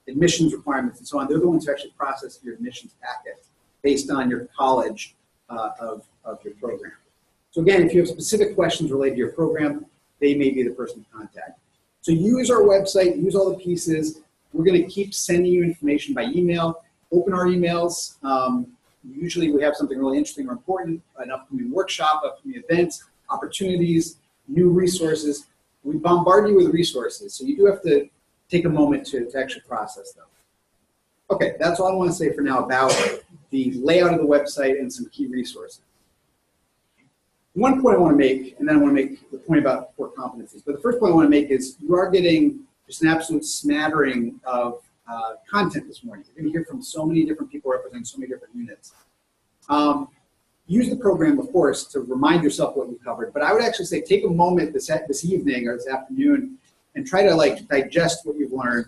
admissions requirements and so on. They're the ones who actually process your admissions packet based on your college of your program. So again, if you have specific questions related to your program, they may be the person to contact. So use our website, use all the pieces. We're going to keep sending you information by email. Open our emails. Usually we have something really interesting or important, an upcoming workshop, upcoming events, opportunities, new resources. We bombard you with resources, so you do have to take a moment to actually process them. Okay, that's all I want to say for now about the layout of the website and some key resources. One point I want to make, and then I want to make the point about core competencies, but the first point I want to make is you are getting just an absolute smattering of content this morning. You're going to hear from so many different people representing so many different units. Use the program, of course, to remind yourself what we covered, but I would actually say take a moment this evening or this afternoon and try to like digest what you've learned.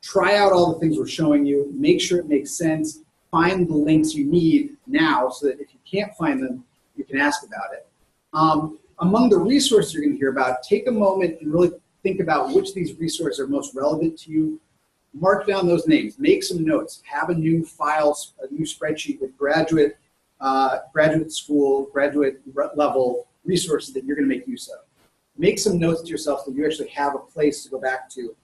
Try out all the things we're showing you, make sure it makes sense, find the links you need now so that if you can't find them, you can ask about it. Among the resources you're going to hear about, take a moment and really think about which of these resources are most relevant to you. Mark down those names, make some notes, have a new file, a new spreadsheet with graduate school, graduate level resources that you're going to make use of. Make some notes to yourself so you actually have a place to go back to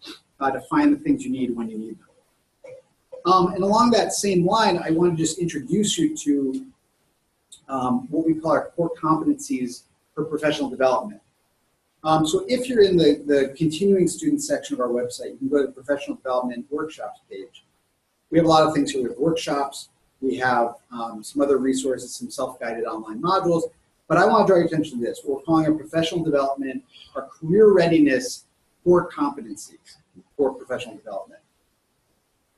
find the things you need when you need them. And along that same line, I want to just introduce you to what we call our core competencies for professional development. So if you're in the continuing student section of our website, you can go to the professional development workshops page. We have a lot of things here. We have workshops. We have some other resources, some self-guided online modules. But I want to draw your attention to this. What we're calling our professional development, our career readiness core competencies for professional development.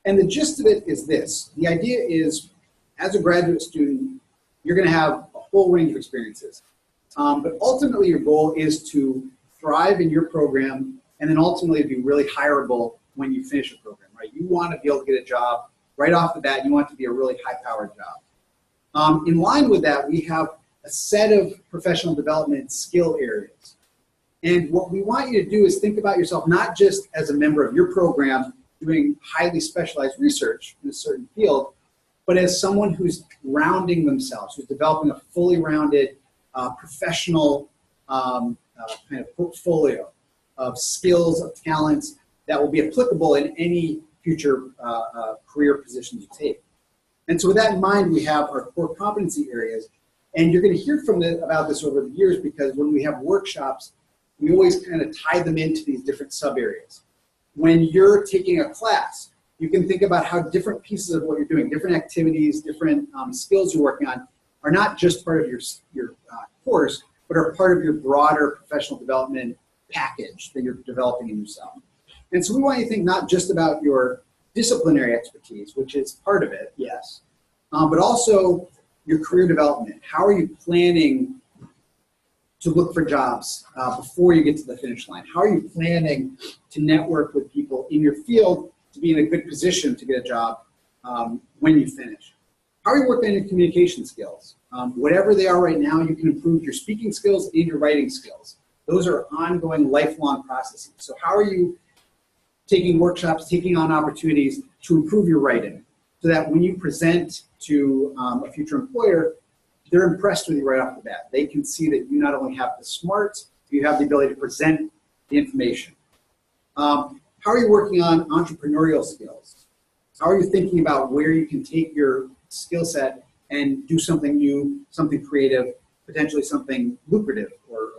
And the gist of it is this. The idea is, as a graduate student, you're going to have a whole range of experiences. But ultimately, your goal is to thrive in your program and then ultimately be really hireable when you finish a program, right? You want to be able to get a job right off the bat. You want it to be a really high-powered job. In line with that, we have a set of professional development skill areas. And what we want you to do is think about yourself not just as a member of your program doing highly specialized research in a certain field, but as someone who's rounding themselves, who's developing a fully rounded professional kind of portfolio of skills, of talents that will be applicable in any future career position you take. And so with that in mind, we have our core competency areas. And you're going to hear about this over the years because when we have workshops, we always kind of tie them into these different sub-areas. When you're taking a class, you can think about how different pieces of what you're doing, different activities, different skills you're working on are not just part of your course, but are part of your broader professional development package that you're developing in yourself. And so we want you to think not just about your disciplinary expertise, which is part of it, yes, but also your career development. How are you planning to look for jobs before you get to the finish line? How are you planning to network with people in your field to be in a good position to get a job when you finish? How are you working on your communication skills? Whatever they are right now, you can improve your speaking skills and your writing skills. Those are ongoing, lifelong processes. So how are you taking workshops, taking on opportunities to improve your writing so that when you present to a future employer, they're impressed with you right off the bat. They can see that you not only have the smarts, but you have the ability to present the information. How are you working on entrepreneurial skills? How are you thinking about where you can take your skill set and do something new, something creative, potentially something lucrative or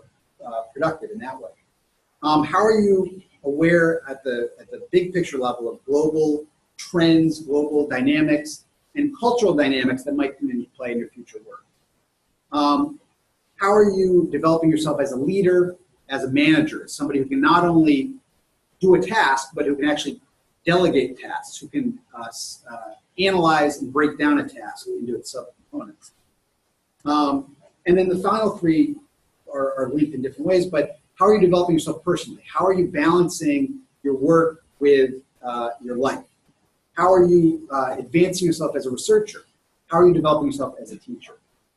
productive in that way? How are you aware at the big picture level of global trends, global dynamics, and cultural dynamics that might come into play in your future work? How are you developing yourself as a leader, as a manager, as somebody who can not only do a task, but who can actually delegate tasks, who can analyze and break down a task into its subcomponents? And then the final three are linked in different ways, but how are you developing yourself personally? How are you balancing your work with your life? How are you advancing yourself as a researcher? How are you developing yourself as a teacher?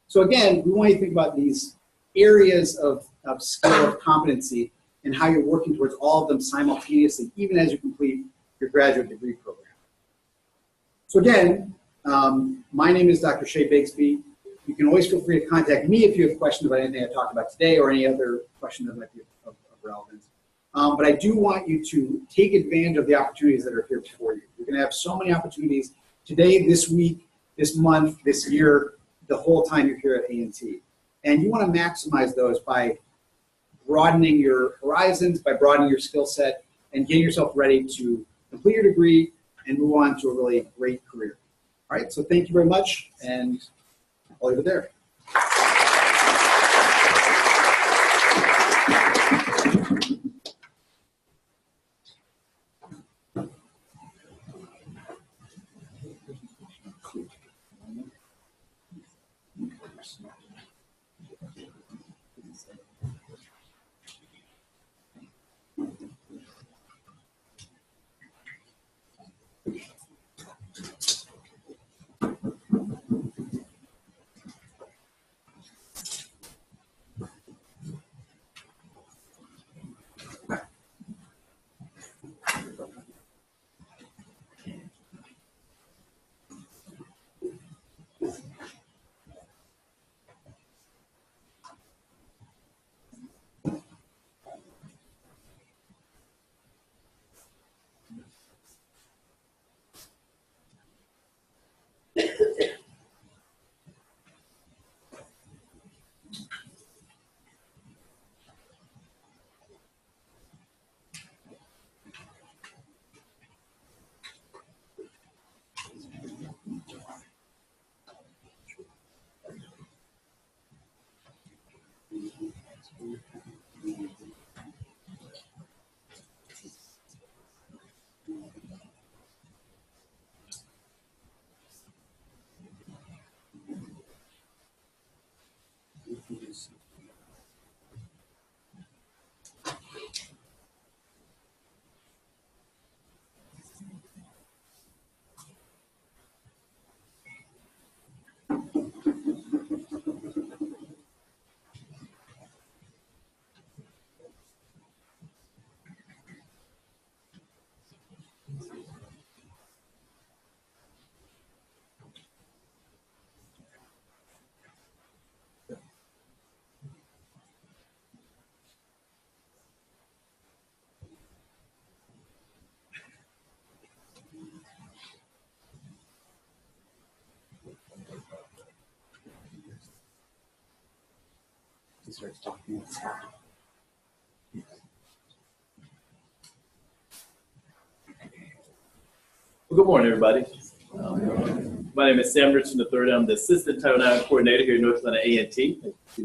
So again, we want you to think about these areas of skill, of competency, and how you're working towards all of them simultaneously, even as you complete your graduate degree program. So again, my name is Dr. Shea Bixby. You can always feel free to contact me if you have questions about anything I talked about today or any other question that might be of relevance. But I do want you to take advantage of the opportunities that are here before you. You're going to have so many opportunities today, this week, this month, this year, the whole time you're here at A&T. And you want to maximize those by broadening your horizons, by broadening your skill set, and getting yourself ready to complete your degree and move on to a really great career. All right, so thank you very much, and I'll leave it there. Starts talking. Well, good morning, everybody. My name is Sam Richardson III. I'm the Assistant Title IX Coordinator here at North Atlanta A&T.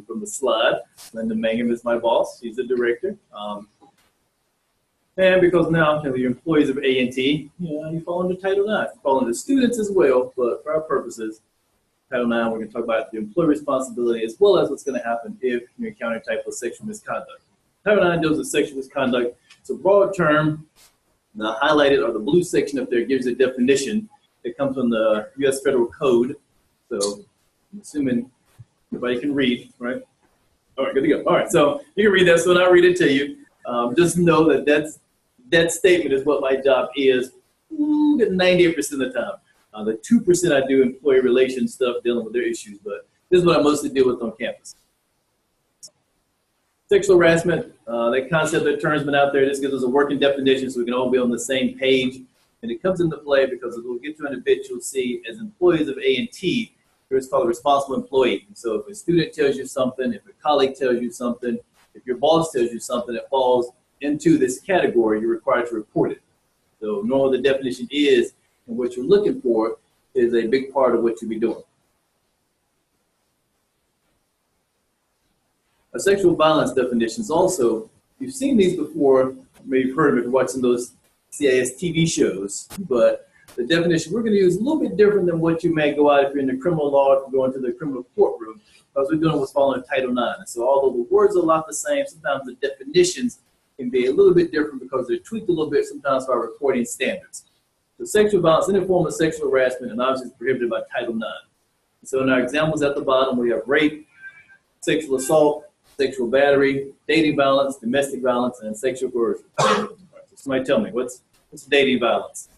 From the slide, Linda Mangum is my boss. She's the director. And because now the employees of A&T, you fall under Title IX. You fall under students as well, but for our purposes, Title IX, we're going to talk about the employee responsibility as well as what's going to happen if you encounter type of sexual misconduct. Title IX deals with sexual misconduct. It's a broad term. The highlighted or the blue section up there gives a definition that comes from the U.S. Federal Code. So I'm assuming everybody can read, right? All right, good to go. All right, so you can read that, so I'll read it to you. Just know that that statement is what my job is 98% of the time. The 2% I do employee relations stuff dealing with their issues, but this is what I mostly deal with on campus. Sexual harassment, that concept, that term's been out there. This gives us a working definition so we can all be on the same page. And it comes into play because as we'll get to in a bit, you'll see as employees of A&T, there's called a responsible employee. So if a student tells you something, if a colleague tells you something, if your boss tells you something that falls into this category, you're required to report it. So normally the definition is, and what you're looking for is a big part of what you'll be doing. A sexual violence definition is also, you've seen these before, maybe you've heard them if you're watching those CIS TV shows, but the definition we're going to use is a little bit different than what you may go out if you're in the criminal law, if you're going to the criminal courtroom, because we're doing what's following Title IX. So although the words are a lot the same, sometimes the definitions can be a little bit different because they're tweaked a little bit sometimes by reporting standards. So sexual violence, any form of sexual harassment, and obviously is prohibited by Title IX. So in our examples at the bottom, we have rape, sexual assault, sexual battery, dating violence, domestic violence, and sexual coercion. Right, so somebody tell me, what's dating violence?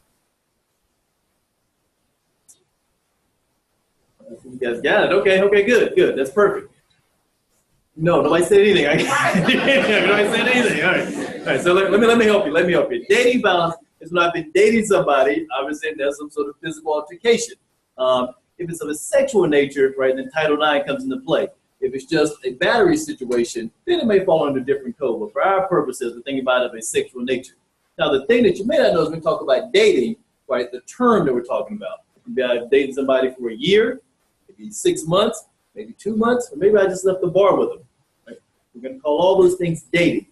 You guys got it. Okay, good. That's perfect. No, nobody said anything. Nobody said anything. All right. So let me help you. Let me help you. Dating violence is when I've been dating somebody, obviously there's some sort of physical altercation. If it's of a sexual nature, right, then Title IX comes into play. If it's just a battery situation, then it may fall under a different code. But for our purposes, we're thinking about it of a sexual nature. Now, the thing that you may not know is when we talk about dating, right, the term that we're talking about. You can be dating somebody for a year, maybe 6 months, maybe 2 months, or maybe I just left the bar with them. Right? We're going to call all those things dating.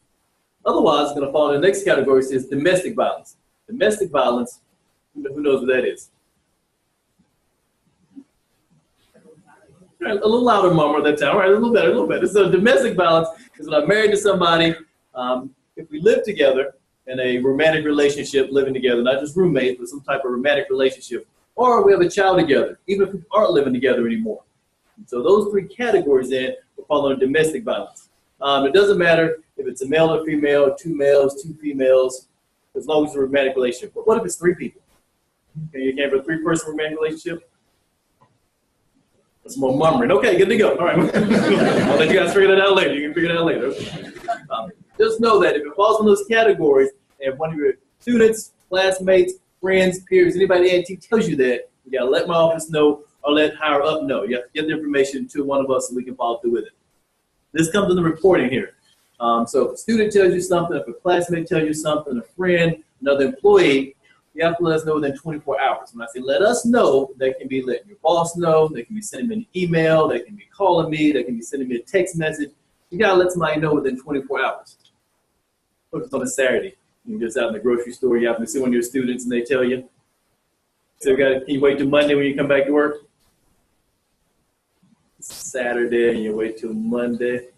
Otherwise, it's going to fall in the next category, says domestic violence. Domestic violence, who knows what that is? Right, a little louder, mama, that time. All right, a little better, a little better. So domestic violence is when I'm married to somebody, if we live together in a romantic relationship, living together, not just roommates, but some type of romantic relationship, or we have a child together, even if we aren't living together anymore. And so those three categories then will fall under domestic violence. It doesn't matter if it's a male or female, 2 males, 2 females, as long as it's a romantic relationship. But what if it's 3 people? Okay, you can't have a 3-person romantic relationship? That's more murmuring. Okay, good to go. All right. I'll let you guys figure that out later. You can figure that out later. Just know that if it falls in those categories, and if one of your students, classmates, friends, peers, anybody at AT tells you that, you gotta let my office know or let higher up know. You have to get the information to one of us so we can follow through with it. This comes in the reporting here. So if a student tells you something, if a classmate tells you something, a friend, another employee, you have to let us know within 24 hours. When I say let us know, they can be letting your boss know, they can be sending me an email, they can be calling me, they can be sending me a text message. You gotta let somebody know within 24 hours. Look, it's on a Saturday. You're just out in the grocery store, you happen to see one of your students and they tell you. So can you wait till Monday when you come back to work? It's Saturday and you wait till Monday.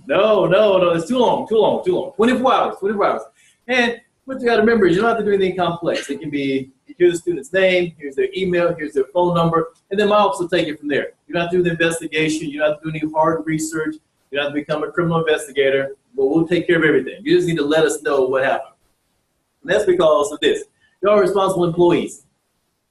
No, it's too long. 24 hours. And what you got to remember is you don't have to do anything complex. It can be, here's the student's name, here's their email, here's their phone number, and then my office will take it from there. You don't have to do the investigation. You don't have to do any hard research. You don't have to become a criminal investigator, but we'll take care of everything. You just need to let us know what happened. And that's because of this. You are responsible employees.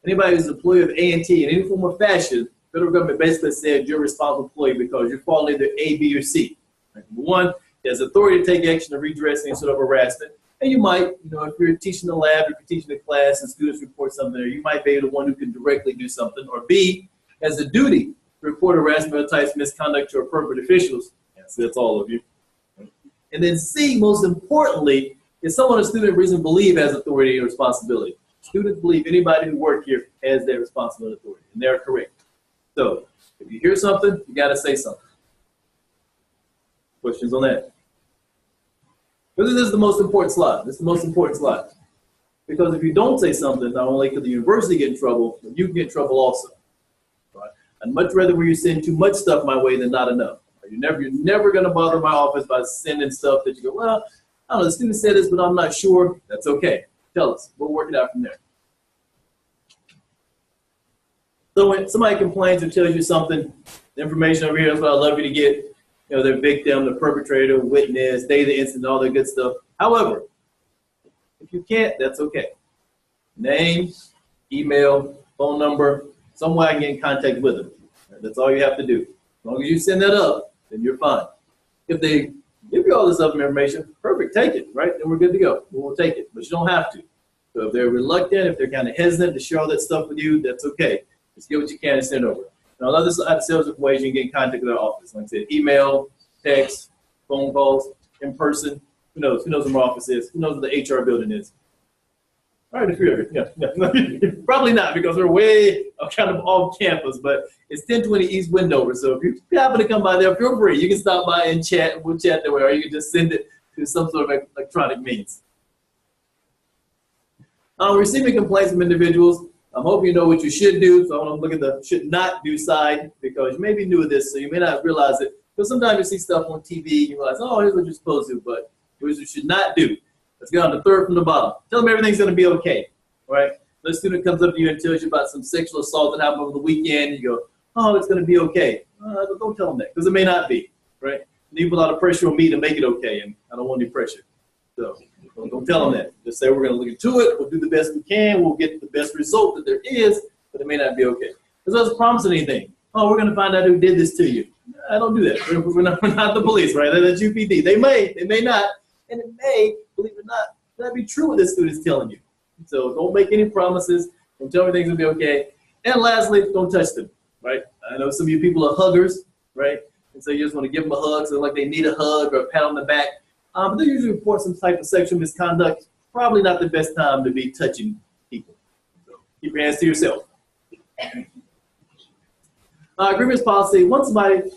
Anybody who's an employee of A&T in any form or fashion, federal government basically said you're a responsible employee because you're falling either A, B, or C. Number one, there's authority to take action to redress any sort of harassment. And you might, if you're teaching the lab, if you're teaching the class and students report something there, you might be the one who can directly do something. Or B, has a duty to report harassment or types of misconduct to appropriate officials. Yes, that's all of you. And then C, most importantly, is someone a student reasonably believe has authority and responsibility. Students believe anybody who works here has their responsibility and authority, and they're correct. So if you hear something, you got to say something. Questions on that? This is the most important slide. Because if you don't say something, not only could the university get in trouble, but you can get in trouble also. Right? I'd much rather where you send too much stuff my way than not enough. You're never going to bother my office by sending stuff that you go, well, I don't know, the student said this, but I'm not sure. That's okay. Tell us. We'll work it out from there. So when somebody complains or tells you something, the information over here is what I'd love you to get. The victim, the perpetrator, witness, day of the incident, all that good stuff. However, if you can't, that's okay. Name, email, phone number, some way I can get in contact with them. That's all you have to do. As long as you send that up, then you're fine. If they give you all this other information, perfect, take it, right? Then we're good to go. We'll take it, but you don't have to. So if they're reluctant, if they're kind of hesitant to share all that stuff with you, that's okay. Just get what you can and send over. Now, on the other side of sales equation, you get in contact with our office. Like I said, email, text, phone calls, in person. Who knows? Who knows where my office is? Who knows where the HR building is? All right, a few of you. Yeah. Probably not because we're way kind of off campus, but it's 1020 East Wendover. So if you happen to come by there, feel free. You can stop by and chat. We'll chat that way, or you can just send it through some sort of electronic means. Receiving complaints from individuals. I hope you know what you should do. So I want to look at the should not do side because you may be new at this, so you may not realize it. Because sometimes you see stuff on TV, you realize, oh, here's what you're supposed to do, but here's what you should not do. Let's get on the third from the bottom. Tell them everything's going to be okay, right? The student comes up to you and tells you about some sexual assault that happened over the weekend. You go, oh, it's going to be okay. Don't tell them that because it may not be, right? You put a lot of pressure on me to make it okay, and I don't want any pressure. So don't tell them that. Just say we're going to look into it. We'll do the best we can. We'll get the best result that there is, but it may not be okay. Because I was promising anything. Oh, we're going to find out who did this to you. I don't do that. We're not the police, right? That's UPD. They may not, and it may, believe it or not be true what this student's telling you. So don't make any promises. Don't tell me things will be okay. And lastly, don't touch them, right? I know some of you people are huggers, right? And so you just want to give them a hug, so like they need a hug or a pat on the back. But they usually report some type of sexual misconduct. Probably not the best time to be touching people. So keep your hands to yourself. Grievance policy, once somebody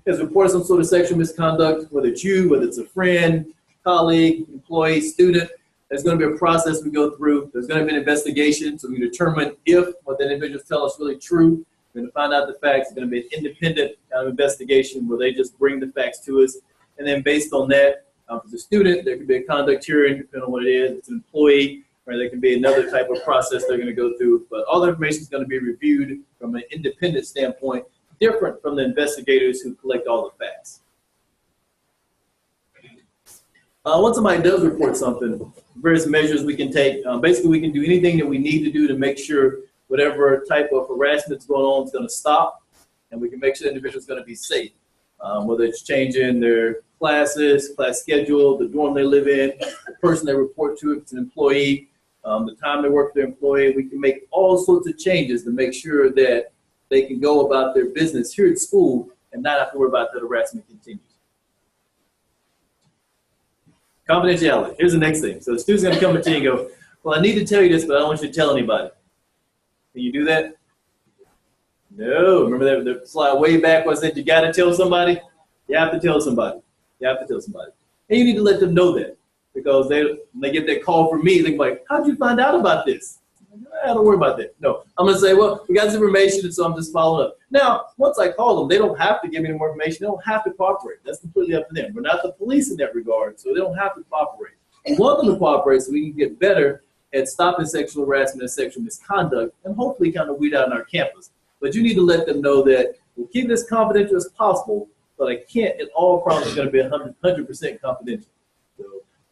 has reported some sort of sexual misconduct, whether it's you, whether it's a friend, colleague, employee, student, there's going to be a process we go through. There's going to be an investigation, so we determine if what the individuals tell us is really true. We're going to find out the facts. It's going to be an independent kind of investigation where they just bring the facts to us. And then based on that, if it's a student, there could be a conduct hearing, depending on what it is. If it's an employee, or there can be another type of process they're going to go through. But all the information is going to be reviewed from an independent standpoint, different from the investigators who collect all the facts. Once somebody does report something, various measures we can take. Basically, we can do anything that we need to do to make sure whatever type of harassment is going on is going to stop, and we can make sure the individual is going to be safe. Whether it's changing their classes, class schedule, the dorm they live in, the person they report to, if it's an employee, the time they work for their employee. We can make all sorts of changes to make sure that they can go about their business here at school and not have to worry about the harassment continues. Confidentiality. Here's the next thing. So the student's going to come to you and go, well, I need to tell you this, but I don't want you to tell anybody. Can you do that? No. Remember that the slide way back where I said you got to tell somebody? You have to tell somebody. You have to tell somebody. And you need to let them know that, because when they get that call from me, they're like, how'd you find out about this? Don't worry about that. No, I'm going to say, well, we got this information, and so I'm just following up. Now, once I call them, they don't have to give me any more information. They don't have to cooperate. That's completely up to them. We're not the police in that regard, so they don't have to cooperate. We want them to cooperate so we can get better at stopping sexual harassment and sexual misconduct, and hopefully kind of weed out on our campus. But you need to let them know that we'll keep this confidential as possible, but I can't at all promise it's going to be 100% confidential. So,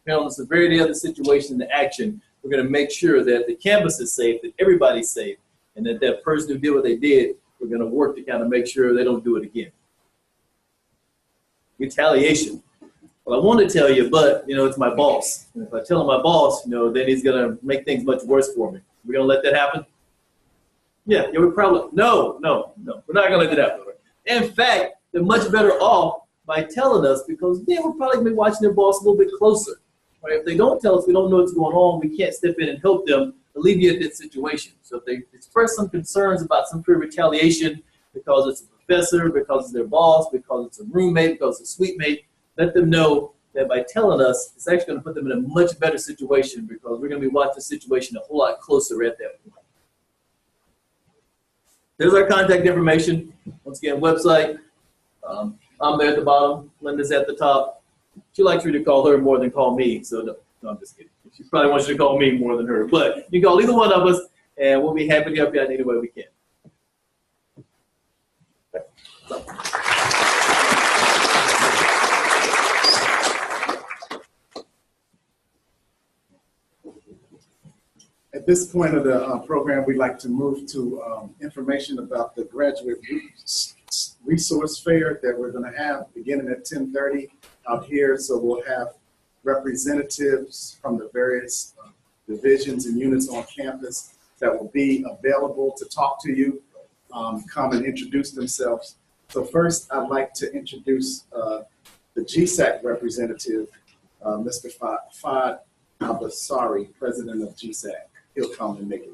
depending on the severity of the situation and the action, we're going to make sure that the campus is safe, that everybody's safe, and that that person who did what they did, we're going to work to kind of make sure they don't do it again. Retaliation. Well, I want to tell you, but, it's my boss. And if I tell him my boss, then he's going to make things much worse for me. We're going to let that happen? Yeah, we're probably, no. We're not going to let that happen. In fact, they're much better off by telling us, because then we're probably going to be watching their boss a little bit closer. Right? If they don't tell us, we don't know what's going on, we can't step in and help them alleviate that situation. So if they express some concerns about some sort of retaliation because it's a professor, because it's their boss, because it's a roommate, because it's a suite mate, let them know that by telling us, it's actually going to put them in a much better situation, because we're going to be watching the situation a whole lot closer at that point. There's our contact information. Once again, website. I'm there at the bottom. Linda's at the top. She likes you to call her more than call me, so no, I'm just kidding. She probably wants you to call me more than her. But you can call either one of us, and we'll be happy to help you out any way we can. At this point of the program, we'd like to move to information about the Graduate Resource Fair that we're going to have beginning at 10:30 out here. So we'll have representatives from the various divisions and units on campus that will be available to talk to you, come and introduce themselves. So first, I'd like to introduce the GSAC representative, Mr. Fahd Abasari, president of GSAC. He'll come and make it.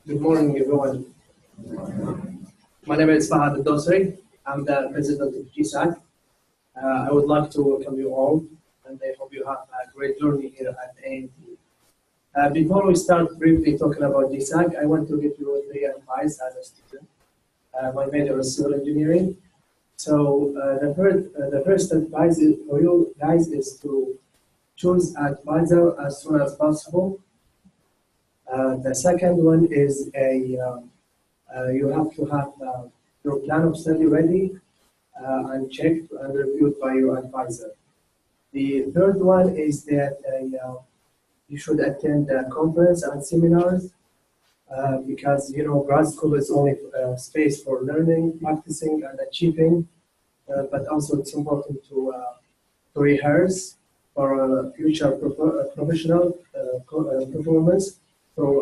Good morning, everyone. My name is Fahd Abasari. I'm the president of GSAC. I would like to welcome you all, and I hope you have a great journey here at A&T. Before we start briefly talking about GSAC, I want to give you 3 advice as a student. My major is civil engineering, So the first advice for you guys is to choose advisor as soon as possible. The second one is you have to have your plan of study ready and checked and reviewed by your advisor. The third one is that you should attend conference and seminars because grad school is only space for learning, practicing, and achieving, but also it's important to rehearse for future professional performance through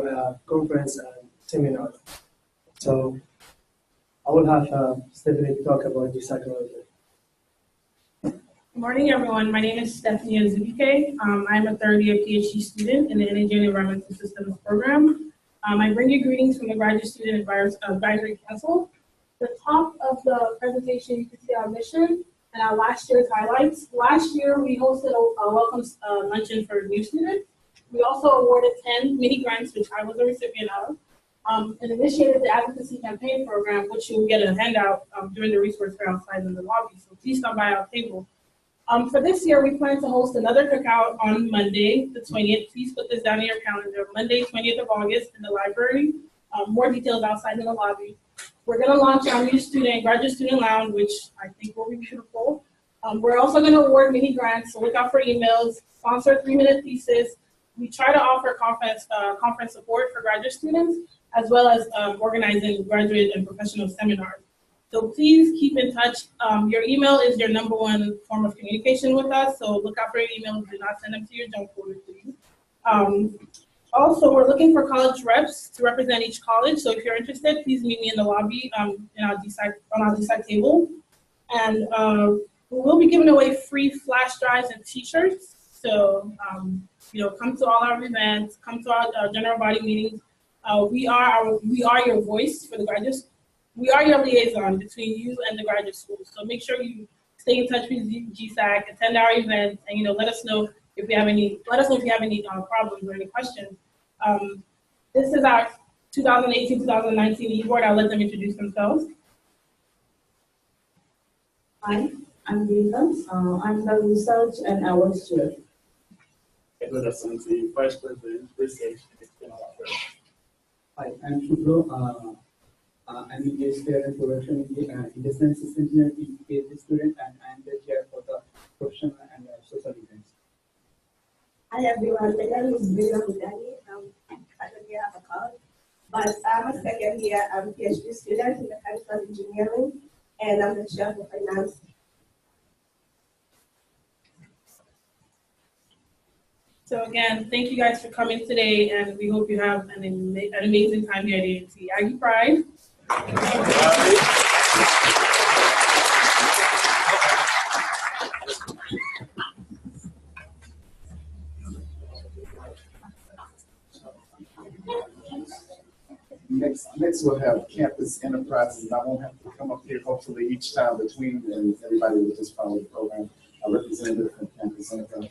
conference and seminars. So I will have Stephanie talk about the psychology. Good morning, everyone. My name is Stephanie Azubike. I'm a third-year PhD student in the Energy and Environmental Systems program. I bring you greetings from the Graduate Student Advisory Council. The top of the presentation, you can see our mission and our last year's highlights. Last year, we hosted a welcome luncheon for new students. We also awarded 10 mini grants, which I was a recipient of, and initiated the advocacy campaign program, which you will get a handout during the resource fair outside in the lobby. So please stop by our table. For this year, we plan to host another cookout on Monday, the 20th. Please put this down in your calendar. Monday, 20th of August in the library. More details outside in the lobby. We're going to launch our new graduate student lounge, which I think will be beautiful. We're also going to award mini grants, so look out for emails, sponsor 3-minute thesis. We try to offer conference support for graduate students, as well as organizing graduate and professional seminars. So please keep in touch. Your email is your #1 form of communication with us, so look out for your emails. Do not send them to your junk folder, please. Also, we're looking for college reps to represent each college, so if you're interested, please meet me in the lobby on our DSAC table. And we will be giving away free flash drives and t-shirts. So, come to all our events, come to our general body meetings. We are your voice for the graduates. We are your liaison between you and the graduate school. So make sure you stay in touch with GSAC, attend our events, and let us know if you have any. Let us know if you have any problems or any questions. This is our 2018-2019 e-board. I'll let them introduce themselves. Hi, I'm Rita. I'm the research and awards chair. Edward Asansi, Vice President, Research and External Affairs. Hi, I'm Shubro. I'm a guest and production industrial assistant PhD student, and I'm the chair for the professional and social events. Hi everyone, my name is Brina Hudani. I don't have a card, but I'm a second year PhD student in mechanical engineering, and I'm the chair for finance. So again, thank you guys for coming today, and we hope you have an amazing time here at A&T. Aggie Pride. Next we'll have campus enterprises, and I won't have to come up here hopefully each time between, and everybody will just follow the program. A representative from campus enterprise.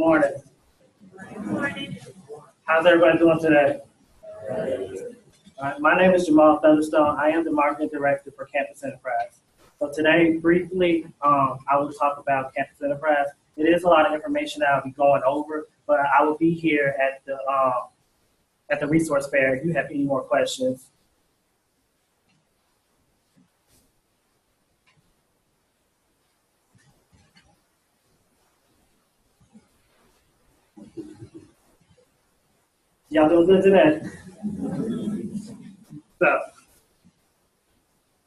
morning. How's everybody doing today? All right, my name is Jamal Featherstone. I am the Marketing Director for Campus Enterprise. So today, briefly, I will talk about Campus Enterprise. It is a lot of information that I'll be going over, but I will be here at the resource fair if you have any more questions. Y'all doing good today? So,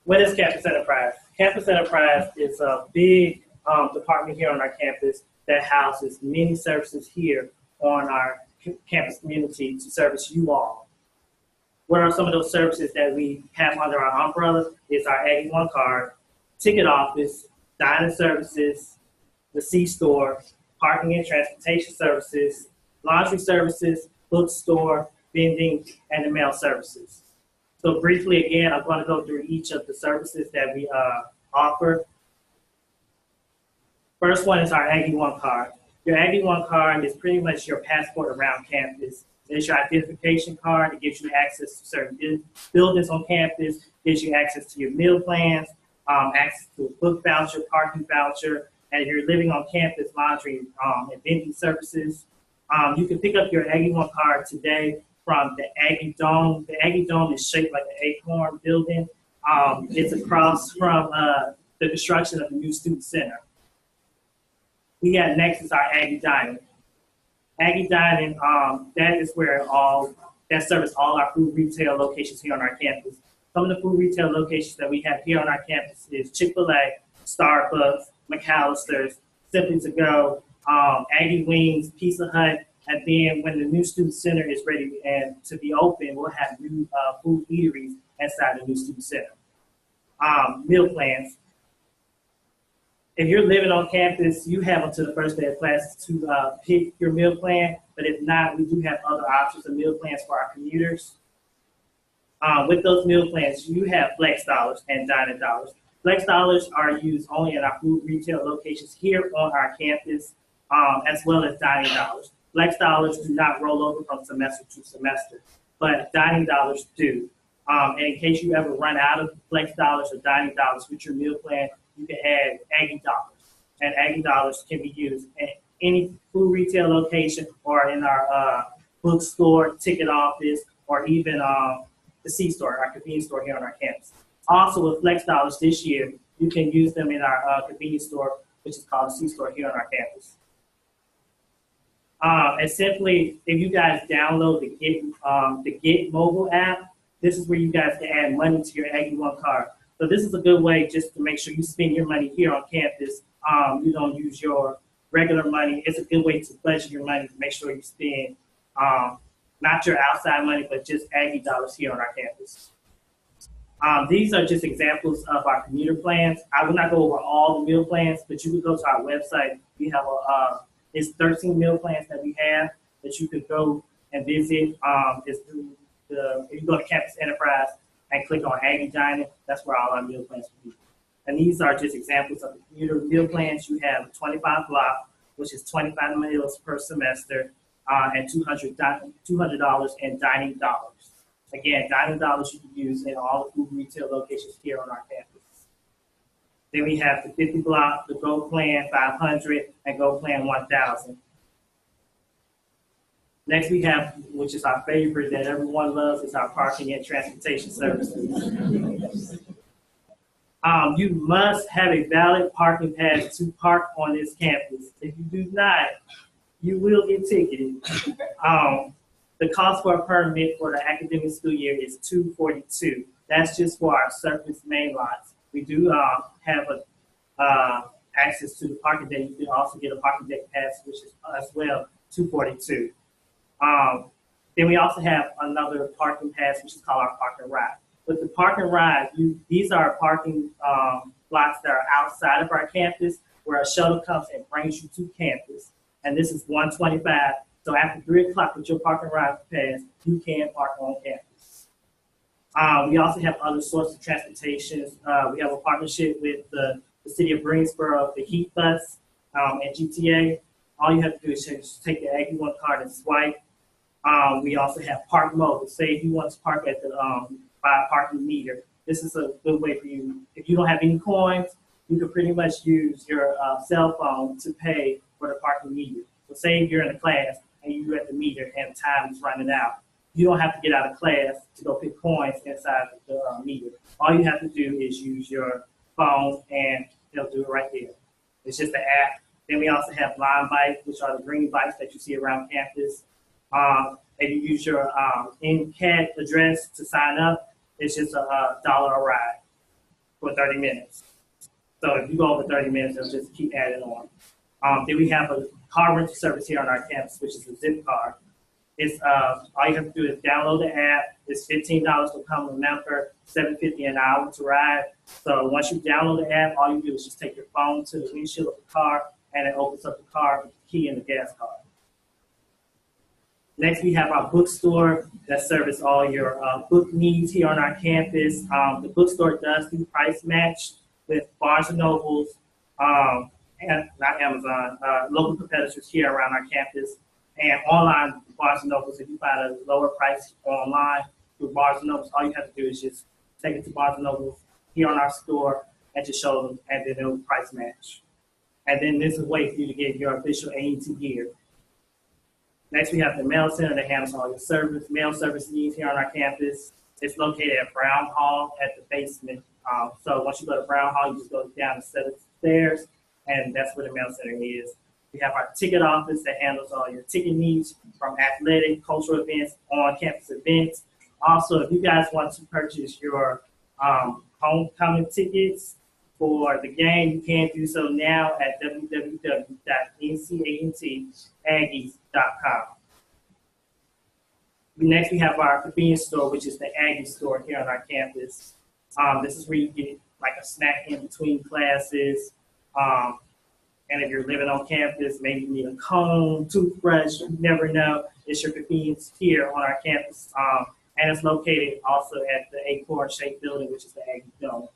what is Campus Enterprise? Campus Enterprise is a big department here on our campus that houses many services here on our campus community to service you all. What are some of those services that we have under our umbrella? It's our Aggie One card, ticket office, dining services, the C-store, parking and transportation services, laundry services, bookstore, vending, and the mail services. So briefly, again, I'm going to go through each of the services that we offer. First one is our Aggie One card. Your Aggie One card is pretty much your passport around campus. It's your identification card. It gives you access to certain buildings on campus, gives you access to your meal plans, access to a book voucher, parking voucher, and if you're living on campus, laundry and vending services. You can pick up your Aggie One card today from the Aggie Dome. The Aggie Dome is shaped like an acorn building. It's across from the construction of the new student center. We got next is our Aggie Dining. Aggie Dining, that is where that service all our food retail locations here on our campus. Some of the food retail locations that we have here on our campus is Chick-fil-A, Starbucks, McAllister's, Simply To Go, Aggie Wings, Pizza Hut, and then when the new student center is ready and to be open, we'll have new food eateries inside the new student center. Meal plans. If you're living on campus, you have until the first day of class to pick your meal plan, but if not, we do have other options of meal plans for our commuters. With those meal plans, you have flex dollars and dining dollars. Flex dollars are used only in our food retail locations here on our campus, as well as dining dollars. Flex dollars do not roll over from semester to semester, but dining dollars do. And in case you ever run out of flex dollars or dining dollars with your meal plan, you can add Aggie dollars. And Aggie dollars can be used at any food retail location or in our bookstore, ticket office, or even the C-store, our convenience store here on our campus. Also with flex dollars this year, you can use them in our convenience store, which is called the C-store here on our campus. And simply, if you guys download the Get mobile app, this is where you guys can add money to your Aggie One card. So this is a good way just to make sure you spend your money here on campus. You don't use your regular money. It's a good way to budget your money to make sure you spend not your outside money, but just Aggie dollars here on our campus. These are just examples of our commuter plans. I will not go over all the meal plans, but you can go to our website. We have it's 13 meal plans that we have that you could go and visit. If you go to Campus Enterprise and click on Aggie Dining, that's where all our meal plans will be. And these are just examples of the commuter meal plans. You have a 25 block, which is 25 meals per semester, and $200 in dining dollars. Again, dining dollars you can use in all the food retail locations here on our campus. Then we have the 50 block, the Go Plan 500, and Go Plan 1000. Next we have, which is our favorite that everyone loves, is our parking and transportation services. You must have a valid parking pass to park on this campus. If you do not, you will get ticketed. The cost for a permit for the academic school year is $242. That's just for our surface main lots. We do have access to the parking deck. You can also get a parking deck pass, which is as well $242. Then we also have another parking pass, which is called our park and ride. With the park and ride, these are parking lots that are outside of our campus where a shuttle comes and brings you to campus. And this is $125. So after 3 o'clock with your park and ride pass, you can park on campus. We also have other sources of transportation. We have a partnership with the city of Greensboro, the Heat Bus, and GTA. all you have to do is just take the Aggie One card and swipe. We also have park mode. Say if you want to park at the by a parking meter, this is a good way for you. If you don't have any coins, you can pretty much use your cell phone to pay for the parking meter. So say you're in a class and you're at the meter and time is running out. You don't have to get out of class to go pick coins inside the meter. All you have to do is use your phone and they'll do it right there. It's just an app. Then we also have line bikes, which are the green bikes that you see around campus. If you use your in-CAD address to sign up, it's just $1 a ride for 30 minutes. So if you go over 30 minutes, it'll just keep adding on. Then we have a car rental service here on our campus, which is a zip car. It's all you have to do is download the app. It's $15 to become a member, $7.50 an hour to ride. So once you download the app, all you do is just take your phone to the windshield of the car, and it opens up the car with the key and the gas card. Next, we have our bookstore that serves all your book needs here on our campus. The bookstore does do price match with Barnes & Nobles, and not Amazon, local competitors here around our campus. And online Barnes & Nobles, if you find a lower price online through Barnes & Nobles, all you have to do is just take it to Barnes & Nobles here on our store and just show them, and then they'll price match. And then this is a way for you to get your official A&T gear. Next, we have the mail center that handles all your mail service needs here on our campus. It's located at Brown Hall at the basement. So once you go to Brown Hall, you just go down a set of stairs, and that's where the mail center is. We have our ticket office that handles all your ticket needs from athletic, cultural events, on-campus events. Also, if you guys want to purchase your homecoming tickets for the game, you can do so now at www.ncantaggies.com. Next, we have our convenience store, which is the Aggie store here on our campus. This is where you get like a snack in between classes. And if you're living on campus, maybe you need a comb, toothbrush, you never know. It's your convenience here on our campus. And it's located also at the acorn-shaped building, which is the Aggie Dome.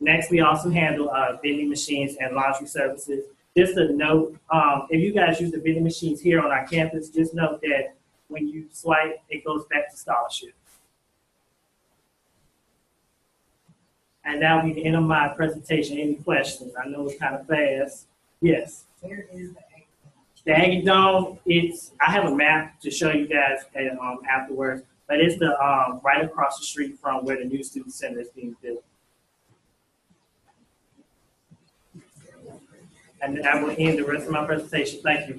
Next, we also handle vending machines and laundry services. Just a note, if you guys use the vending machines here on our campus, just note that when you swipe, it goes back to scholarship. And that will be the end of my presentation. Any questions? I know it's kind of fast. Yes. Where is the Aggie Dome? The Aggie Dome, I have a map to show you guys afterwards, but it's the right across the street from where the new student center is being built. And I will end the rest of my presentation. Thank you.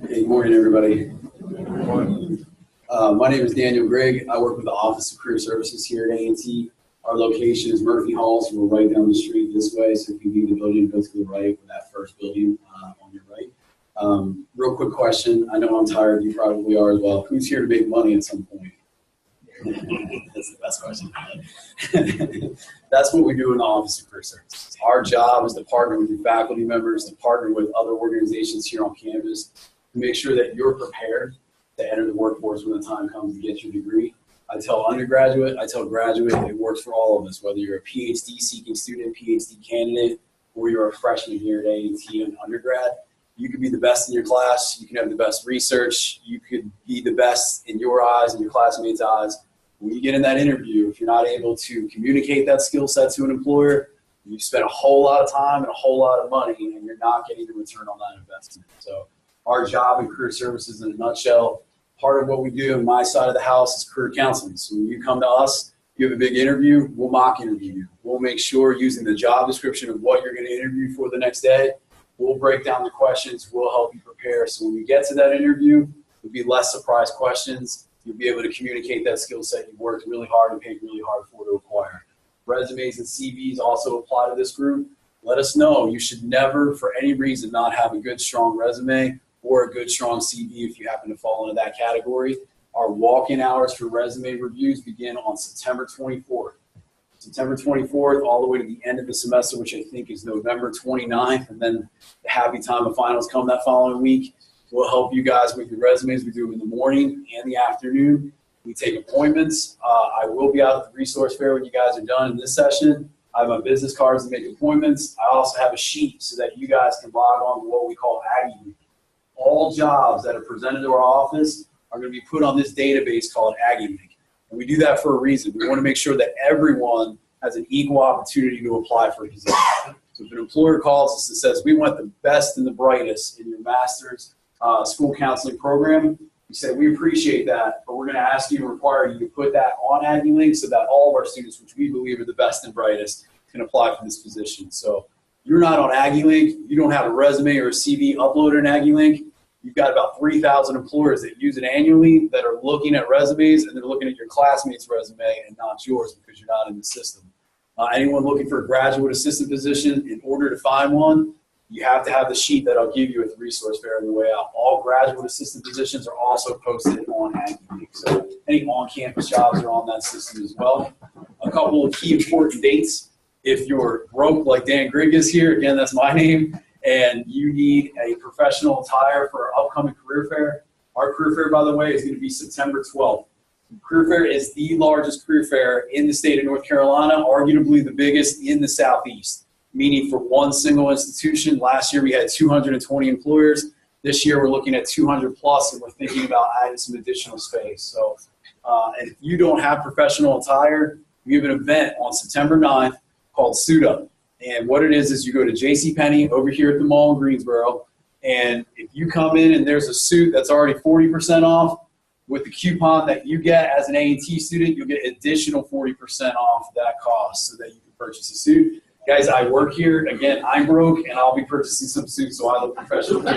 Hey, good morning, everybody. My name is Daniel Grigg. I work with the Office of Career Services here at A&T. Our location is Murphy Hall, so we're right down the street this way. So if you leave the building, go to the right with that first building on your right. Real quick question. I know I'm tired. You probably are as well. Who's here to make money at some point? That's the best question. That's what we do in the Office of Career Services. Our job is to partner with your faculty members, to partner with other organizations here on campus, to make sure that you're prepared to enter the workforce when the time comes to get your degree. I tell undergraduate, I tell graduate, it works for all of us, whether you're a PhD seeking student, PhD candidate, or you're a freshman here at A&T in undergrad. You could be the best in your class, you can have the best research, you could be the best in your eyes and your classmates' eyes. When you get in that interview, if you're not able to communicate that skill set to an employer, you spend a whole lot of time and a whole lot of money, and you're not getting the return on that investment. So our job in career services in a nutshell, part of what we do on my side of the house is career counseling. So when you come to us, you have a big interview, we'll mock interview you. We'll make sure using the job description of what you're going to interview for the next day, we'll break down the questions, we'll help you prepare. So when you get to that interview, there'll be less surprise questions. You'll be able to communicate that skill set you've worked really hard and paid really hard for to acquire. Resumes and CVs also apply to this group. Let us know. You should never, for any reason, not have a good, strong resume or a good, strong CV if you happen to fall into that category. our walk-in hours for resume reviews begin on September 24th. September 24th all the way to the end of the semester, which I think is November 29th, and then the happy time of finals come that following week. We'll help you guys with your resumes. We do them in the morning and the afternoon. We take appointments. I will be out at the resource fair when you guys are done in this session. I have my business cards to make appointments. I also have a sheet so that you guys can log on to what we call Aggie Week. All jobs that are presented to our office are going to be put on this database called Aggie Week. And we do that for a reason. We want to make sure that everyone has an equal opportunity to apply for a position. So if an employer calls us and says, we want the best and the brightest in your master's school counseling program, we say, we appreciate that, but we're going to ask you and require you to put that on Aggie Link so that all of our students, which we believe are the best and brightest, can apply for this position. So you're not on Aggie Link, you don't have a resume or a CV uploaded in Aggie Link, you've got about 3,000 employers that use it annually that are looking at resumes, and they're looking at your classmate's resume and not yours because you're not in the system. Anyone looking for a graduate assistant position, in order to find one, you have to have the sheet that I'll give you at the resource fair on the way out. All graduate assistant positions are also posted on Aggie Week. So any on-campus jobs are on that system as well. A couple of key important dates. If you're broke like Dan Grigg is here, again, that's my name, and you need a professional attire for our upcoming career fair. Our career fair, by the way, is going to be September 12th. Career fair is the largest career fair in the state of North Carolina, arguably the biggest in the Southeast. Meaning for one single institution, last year we had 220 employers. This year we're looking at 200 plus, and we're thinking about adding some additional space. So, and if you don't have professional attire, we have an event on September 9th called Suit Up. And what it is you go to JCPenney over here at the mall in Greensboro, and if you come in and there's a suit that's already 40% off, with the coupon that you get as an A&T student, you'll get additional 40% off that cost so that you can purchase a suit. Guys, I work here. Again, I'm broke, and I'll be purchasing some suits, so I look professional.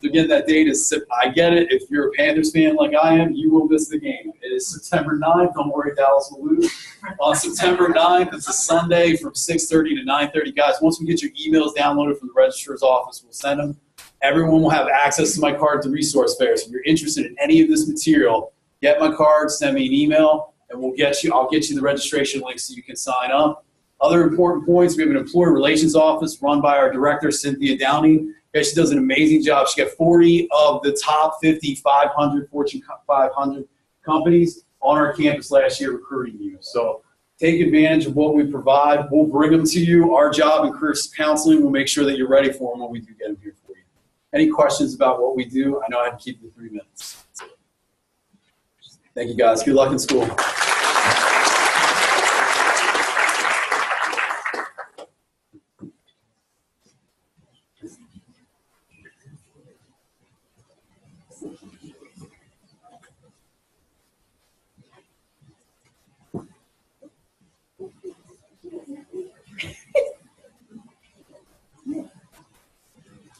Again, that date is, I get it. If you're a Panthers fan like I am, you will miss the game. It is September 9th. Don't worry, Dallas will lose. On September 9th, it's a Sunday from 6:30 to 9:30. Guys, once we get your emails downloaded from the registrar's office, we'll send them. Everyone will have access to my card at the resource fair. So if you're interested in any of this material, get my card, send me an email, and I'll get you the registration link so you can sign up. Other important points, we have an employee relations office run by our director, Cynthia Downey. Okay, she does an amazing job. She got 40 of the top 50, 500 Fortune 500 companies on our campus last year recruiting you. So take advantage of what we provide. We'll bring them to you. Our job in career counseling, we'll make sure that you're ready for them when we do get them here for you. Any questions about what we do? I know I have to keep you 3 minutes. Thank you, guys. Good luck in school.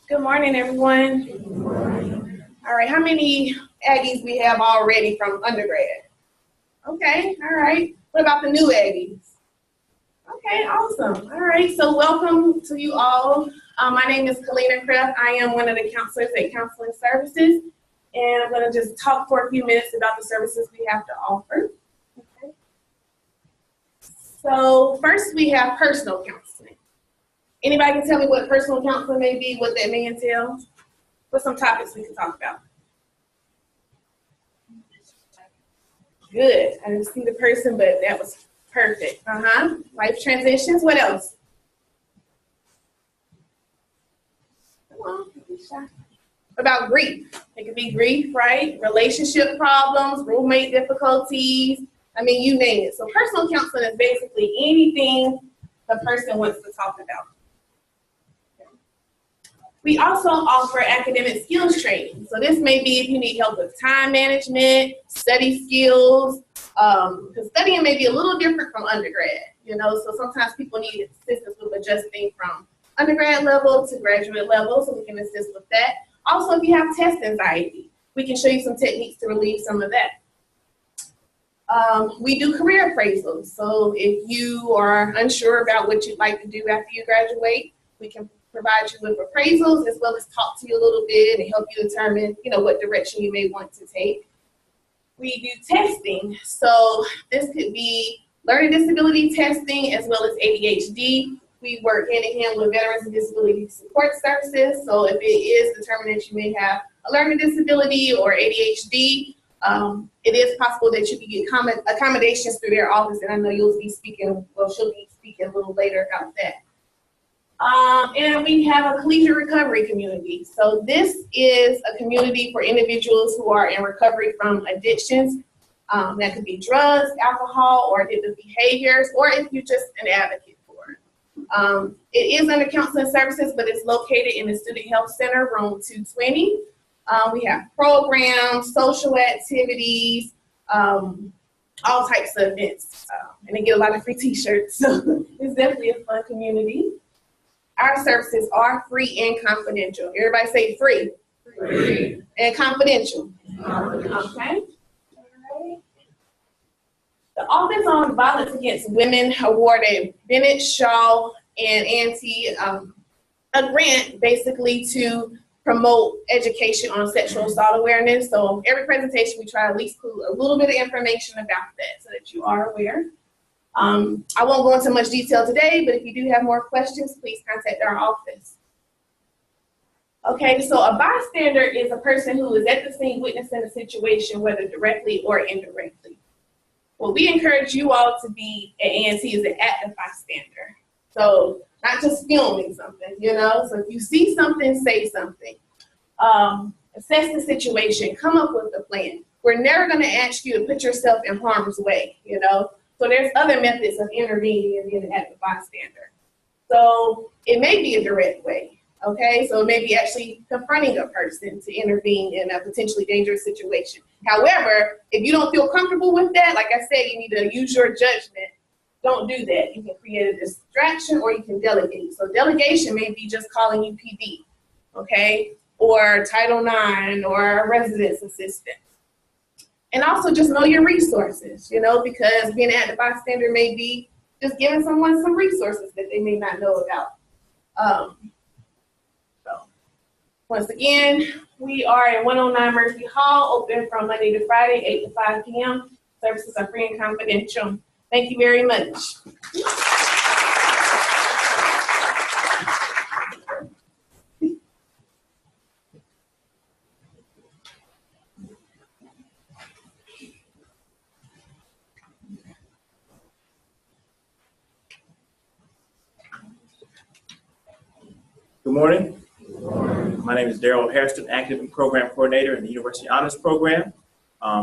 Good morning, everyone. Good morning. All right, how many Aggies we have already from undergrad? Okay, all right. What about the new Aggies? Okay, awesome. All right, so welcome to you all. My name is Colleen Mcgrath. I am one of the counselors at Counseling Services, and I'm going to just talk for a few minutes about the services we have to offer. Okay. So first, we have personal counseling. Anybody can tell me what personal counseling may be, what that may entail? What's some topics we can talk about? Good. I didn't see the person, but that was perfect. Life transitions. What else? Come on, don't be shy. About grief. It could be grief, right? Relationship problems, roommate difficulties. I mean, you name it. So personal counseling is basically anything the person wants to talk about. We also offer academic skills training. So this may be if you need help with time management, study skills, because studying may be a little different from undergrad, so sometimes people need assistance with adjusting from undergrad level to graduate level, so we can assist with that. Also, if you have test anxiety, we can show you some techniques to relieve some of that. We do career appraisals. So if you are unsure about what you'd like to do after you graduate, we can provide you with appraisals, as well as talk to you a little bit and help you determine, what direction you may want to take. We do testing. So this could be learning disability testing as well as ADHD. We work hand in hand with Veterans and Disability Support Services. So if it is determined that you may have a learning disability or ADHD, it is possible that you can get accommodations through their office, and I know you'll be speaking, she'll be speaking a little later about that. And we have a collegiate recovery community. So this is a community for individuals who are in recovery from addictions. That could be drugs, alcohol, or addictive behaviors, or if you're just an advocate for it. It is under counseling services, but it's located in the Student Health Center, room 220. We have programs, social activities, all types of events. And they get a lot of free t-shirts, so it's definitely a fun community. Our services are free and confidential. Everybody say free. Free. And confidential. Okay. The Office on Violence Against Women awarded Bennett, Shaw, and Auntie a grant basically to promote education on sexual assault awareness. So every presentation we try to at least include a little bit of information about that so that you are aware. I won't go into much detail today, but if you do have more questions, please contact our office. Okay, so a bystander is a person who is at the scene witnessing a situation, whether directly or indirectly. What we encourage you all to be at ANT is an active bystander. So not just filming something, So if you see something, say something. Assess the situation, come up with a plan. We're never going to ask you to put yourself in harm's way, So there's other methods of intervening and being an active bystander. So it may be a direct way, okay? So it may be actually confronting a person to intervene in a potentially dangerous situation. However, if you don't feel comfortable with that, like I said, you need to use your judgment. Don't do that. You can create a distraction or you can delegate. So delegation may be just calling you PD, okay? Or Title IX or a residence assistant. And also just know your resources, because being an active bystander may be just giving someone some resources that they may not know about. So once again, we are in 109 Murphy Hall, open from Monday to Friday, 8 to 5 p.m. Services are free and confidential. Thank you very much. Good morning. Good morning. My name is Daryl Hairston, Academic Program Coordinator in the University Honors Program.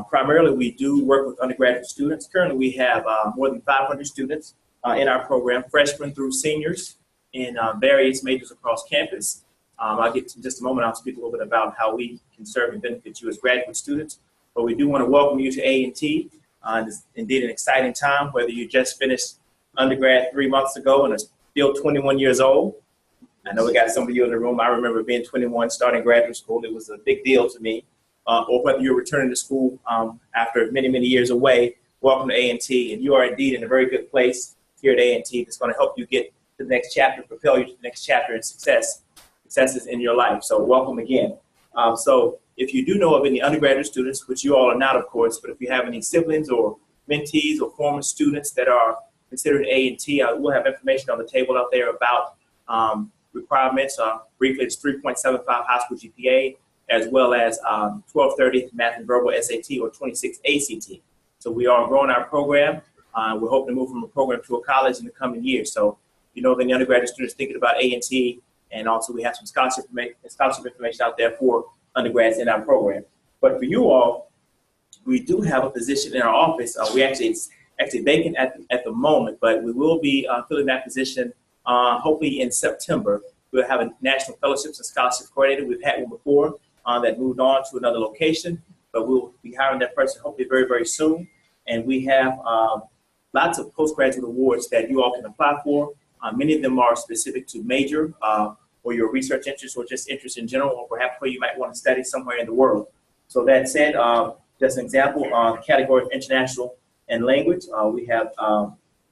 Primarily, we do work with undergraduate students. Currently, we have more than 500 students in our program, freshmen through seniors in various majors across campus. I'll get to in just a moment. I'll speak a little bit about how we can serve and benefit you as graduate students. But we do want to welcome you to A&T. It's indeed an exciting time, whether you just finished undergrad 3 months ago and are still 21 years old. I know we got some of you in the room. I remember being 21, starting graduate school. It was a big deal to me. Or whether you're returning to school after many, many years away, welcome to A&T. And you are indeed in a very good place here at A&T that's going to help you get to the next chapter, propel you to the next chapter and successes in your life. So welcome again. So if you do know of any undergraduate students, which you all are not, of course, but if you have any siblings or mentees or former students that are considered A&T, we'll have information on the table out there about requirements. Briefly, it's 3.75 high school GPA, as well as 1230 math and verbal SAT or 26 ACT. So we are growing our program. We're hoping to move from a program to a college in the coming years. So you know, the undergraduate students thinking about A&T, and also we have some scholarship information out there for undergrads in our program. But for you all, we do have a position in our office. It's actually vacant at the moment, but we will be filling that position hopefully in September. We'll have a National Fellowships and Scholarship Coordinator. We've had one before that moved on to another location, but we'll be hiring that person hopefully very, very soon. And we have lots of postgraduate awards that you all can apply for. Many of them are specific to major or your research interest or just interest in general, or perhaps where you might want to study somewhere in the world. So that said, just an example, category of international and language, we have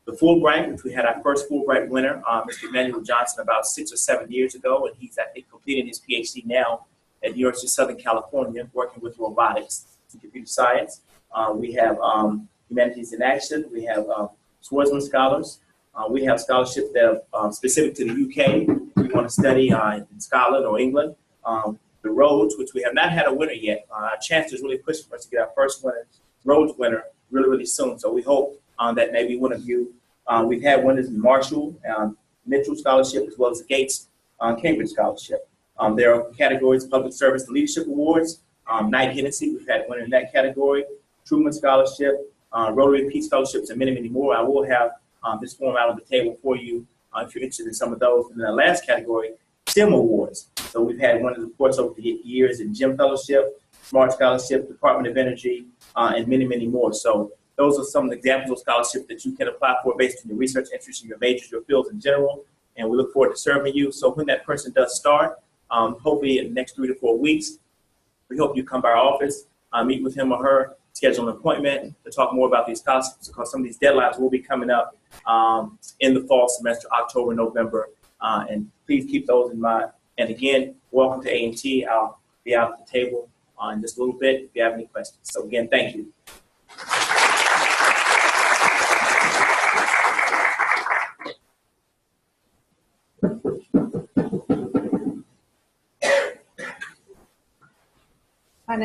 the Fulbright, which we had our first Fulbright winner, Mr. Emmanuel Johnson, about 6 or 7 years ago, and he's, I think, completing his PhD now at the University of Southern California, working with robotics and computer science. We have Humanities in Action. We have Swartzman Scholars. We have scholarships that are specific to the UK. We want to study in Scotland or England. The Rhodes, which we have not had a winner yet. Our chancellor's really pushing for us to get our first winner, Rhodes winner, really, really soon. So we hope that maybe one of you, we've had winners in Marshall, Mitchell Scholarship, as well as the Gates Cambridge Scholarship. There are categories: Public Service and Leadership Awards, Knight Hennessy, we've had a winner in that category, Truman Scholarship, Rotary Peace Scholarships, and many, many more. I will have this form out on the table for you if you're interested in some of those. And then the last category, STEM Awards. So we've had winners, of course, over the years in GEM Fellowship, Smart Scholarship, Department of Energy, and many, many more. So those are some of the examples of scholarships that you can apply for based on your research interests and your majors, your fields in general. And we look forward to serving you. So when that person does start, hopefully in the next 3 to 4 weeks, we hope you come by our office, meet with him or her, schedule an appointment to talk more about these scholarships, because some of these deadlines will be coming up in the fall semester, October, November, and please keep those in mind. And again, welcome to A&T. I'll be out at the table in just a little bit if you have any questions. So again, thank you. My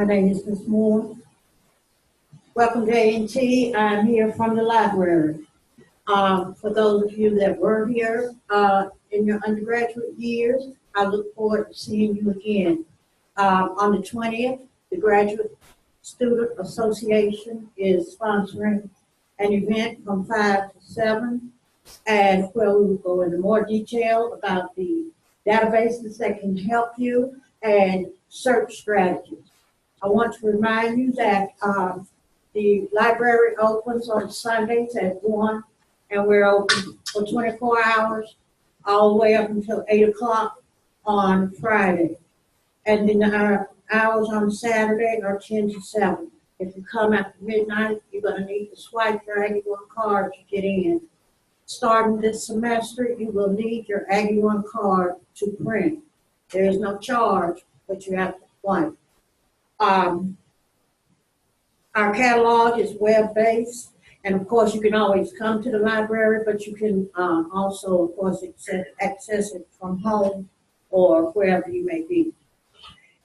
name is Ms. Moore. Welcome to A&T. I'm here from the library. For those of you that were here in your undergraduate years, I look forward to seeing you again. On the 20th, the Graduate Student Association is sponsoring an event from 5 to 7, and where we will go into more detail about the databases that can help you and search strategies. I want to remind you that the library opens on Sundays at 1, and we're open for 24 hours all the way up until 8 o'clock on Friday. And then our hours on Saturday are 10 to 7. If you come after midnight, you're going to need to swipe your Aggie One card to get in. Starting this semester, you will need your Aggie One card to print. There is no charge, but you have to swipe. Our catalog is web-based, and of course, you can always come to the library, but you can also, of course, access it from home or wherever you may be.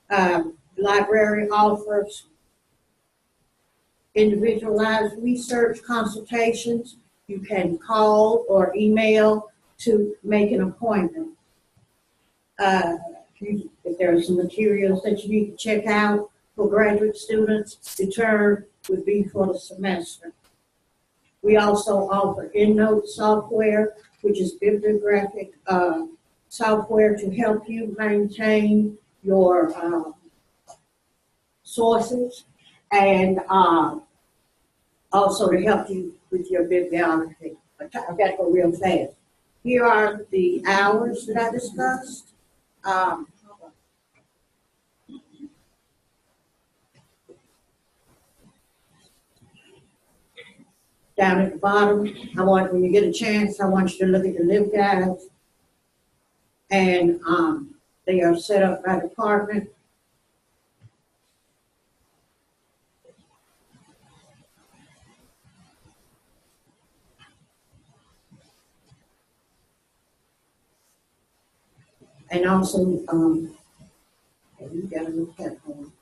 The library offers individualized research consultations. You can call or email to make an appointment. If there are some materials that you need to check out for graduate students, the term would be for the semester. We also offer EndNote software, which is bibliographic software to help you maintain your sources, and also to help you with your bibliography. I've got to go real fast. Here are the hours that I discussed. Down at the bottom, when you get a chance, I want you to look at the LibGuides. And they are set up by department. And also, you gotta look at them.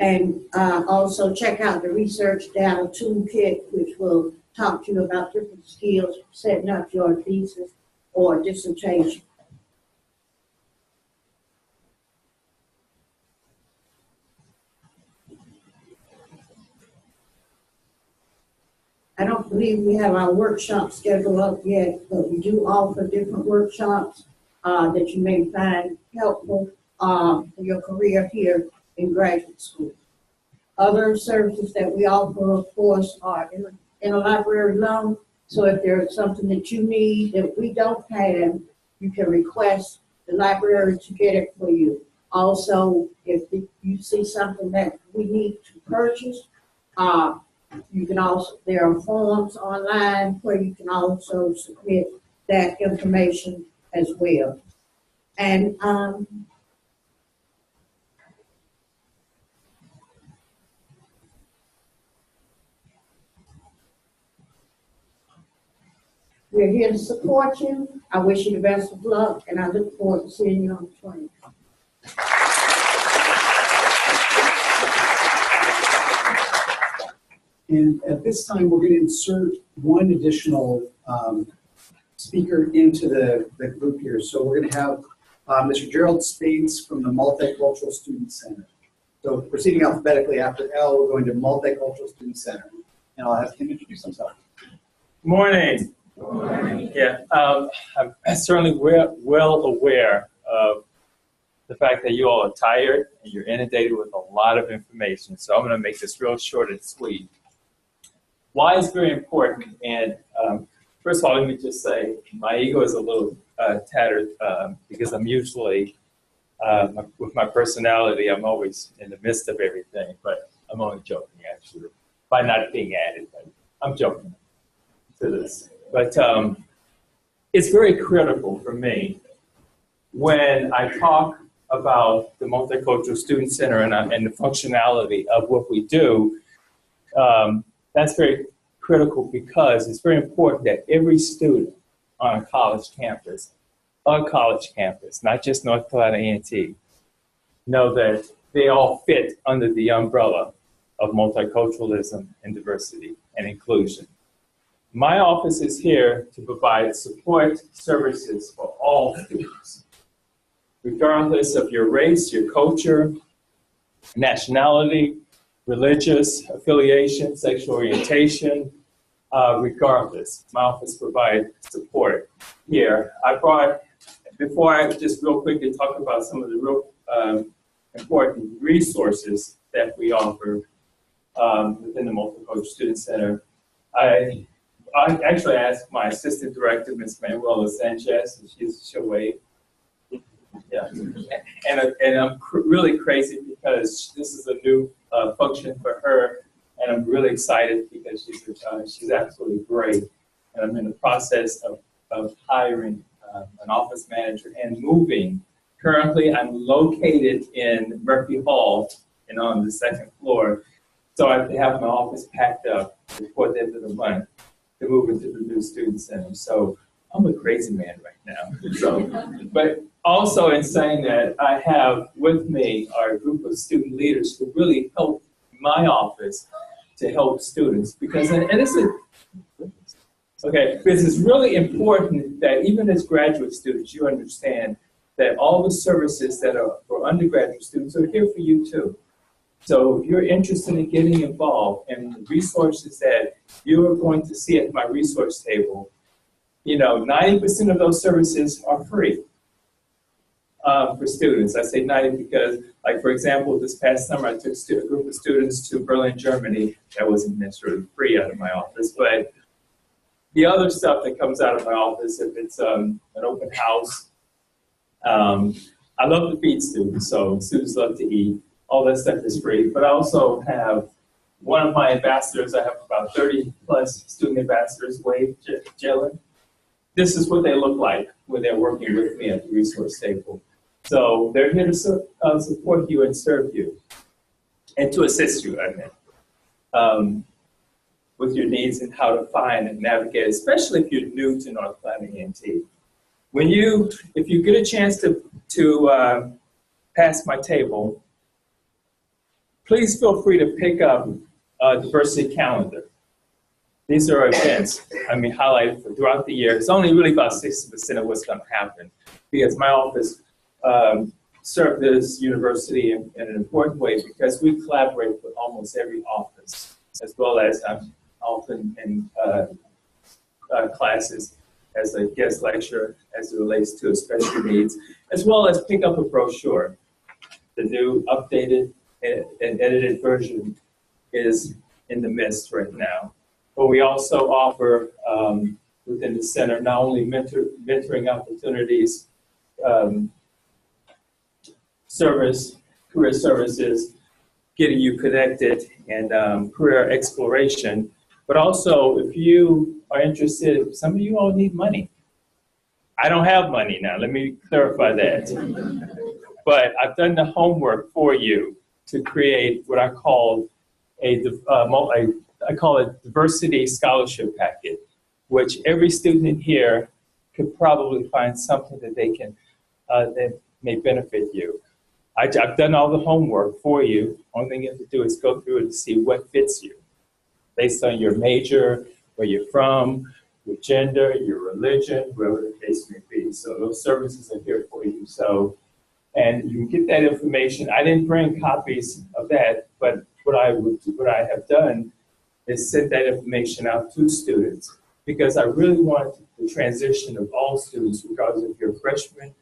And also check out the Research Data Toolkit, which will talk to you about different skills for setting up your thesis or dissertation. I don't believe we have our workshop scheduled up yet, but we do offer different workshops that you may find helpful for your career here in graduate school. Other services that we offer, of course, are in a library loan. So if there's something that you need that we don't have, you can request the library to get it for you. Also, if you see something that we need to purchase, you can also, there are forms online where you can also submit that information as well. And we're here to support you. I wish you the best of luck, and I look forward to seeing you on the 20th. And at this time, we're going to insert one additional speaker into the group here. So we're going to have Mr. Gerald Spades from the Multicultural Student Center. So proceeding alphabetically after L, we're going to Multicultural Student Center. And I'll have him introduce himself. Morning. Yeah, I'm certainly well aware of the fact that you all are tired and you're inundated with a lot of information. So I'm going to make this real short and sweet. Why is very important. And first of all, let me just say my ego is a little tattered because I'm usually, with my personality, I'm always in the midst of everything. But I'm only joking, actually, by not being added. But I'm joking to this. But it's very critical for me when I talk about the Multicultural Student Center and the functionality of what we do. That's very critical because it's very important that every student on a college campus, not just North Carolina A&T, know that they all fit under the umbrella of multiculturalism and diversity and inclusion. My office is here to provide support services for all students, regardless of your race, your culture, nationality, religious affiliation, sexual orientation, regardless. My office provides support here. Before I just real quickly talk about some of the real important resources that we offer within the Multicultural Student Center, I actually asked my assistant director, Ms. Manuela Sanchez, and she'll wait. Yeah, and I'm really crazy because this is a new function for her, and I'm really excited because she's absolutely great. And I'm in the process of hiring an office manager and moving. Currently, I'm located in Murphy Hall and on the second floor, so I have to have my office packed up before the end of the month to move into the new student center. So I'm a crazy man right now. So, but also in saying that, I have with me our group of student leaders who really help my office to help students because, and this is, okay, this is really important that even as graduate students, you understand that all the services that are for undergraduate students are here for you too. So if you're interested in getting involved in the resources that you are going to see at my resource table, 90% of those services are free for students. I say 90 because, like, for example, this past summer, I took a group of students to Berlin, Germany. That wasn't necessarily free out of my office, but the other stuff that comes out of my office, if it's an open house, I love to feed students, so students love to eat. All that stuff is free, but I also have one of my ambassadors. I have about 30 plus student ambassadors, Wade Jellen. This is what they look like when they're working with me at the resource table. So they're here to support you and serve you, and to assist you, with your needs and how to find and navigate, especially if you're new to North Carolina A&T. If you get a chance to pass my table, please feel free to pick up a diversity calendar. These are events, highlighted throughout the year. It's only really about 60% of what's going to happen because my office served this university in an important way because we collaborate with almost every office, as well as often in classes as a guest lecturer as it relates to special needs, as well as pick up a brochure. The new updated and edited version is in the midst right now. But we also offer within the center not only mentoring opportunities, career services, getting you connected, and career exploration. But also, if you are interested, some of you all need money. I don't have money now, let me clarify that. But I've done the homework for you to create what I call I call it diversity scholarship packet, which every student in here could probably find something that they can, that may benefit you. I've done all the homework for you. Only thing you have to do is go through it to see what fits you based on your major, where you're from, your gender, your religion, whatever the case may be. So those services are here for you. So, and you can get that information. I didn't bring copies of that, but what I have done is send that information out to students, because I really want the transition of all students, regardless if you're a freshman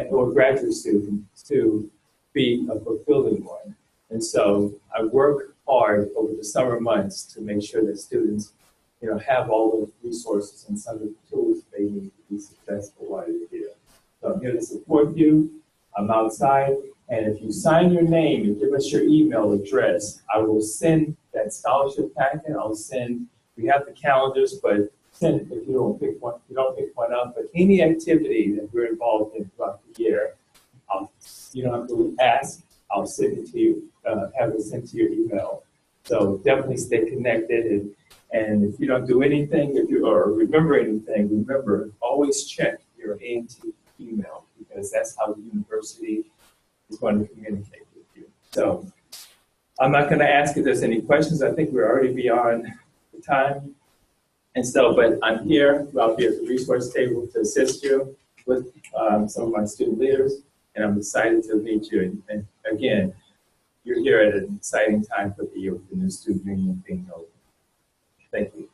or graduate student, to be a fulfilling one. And so I work hard over the summer months to make sure that students, have all those resources and some of the tools they need to be successful while they're here. So I'm here to support you. I'm outside, and if you sign your name and give us your email address, I will send that scholarship packet. We have the calendars, but send it if you don't pick one up. But any activity that we're involved in throughout the year, you don't have to ask. I'll send it to you, have it sent to your email. So definitely stay connected. And if you don't do anything, or remember anything, remember, always check your A&T email, because that's how the university is going to communicate with you. So I'm not going to ask if there's any questions. I think we're already beyond the time. And so, but I'm here, I'll be at the resource table to assist you with some of my student leaders, and I'm excited to meet you. And again, you're here at an exciting time for the year with the new student union being open. Thank you.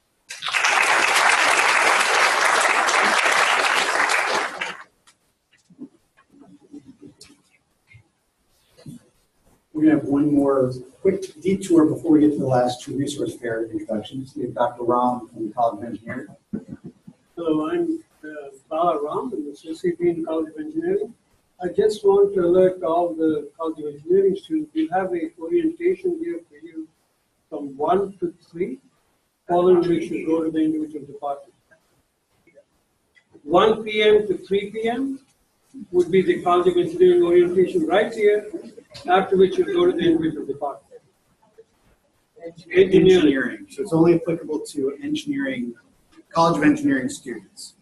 We're going to have one more quick detour before we get to the last two resource fair introductions. We have Dr. Ram from the College of Engineering. Hello, I'm Bala Ram, I'm Associate Dean in College of Engineering. I just want to alert all the College of Engineering students, we have a orientation here for you from 1 to 3, following which you go to the individual department. 1 p.m. to 3 p.m. would be the College of Engineering orientation right here, after which you go to the individual department. Engineering. So it's only applicable to engineering, College of Engineering students.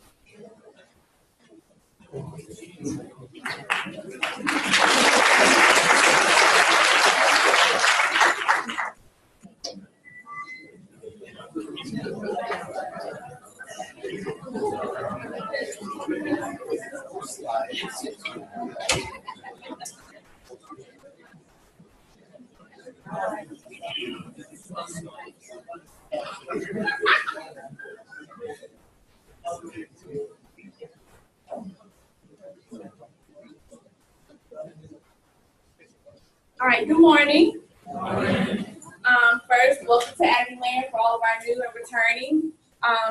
All right, good morning. First, welcome to Aggie-Land for all of our new and returning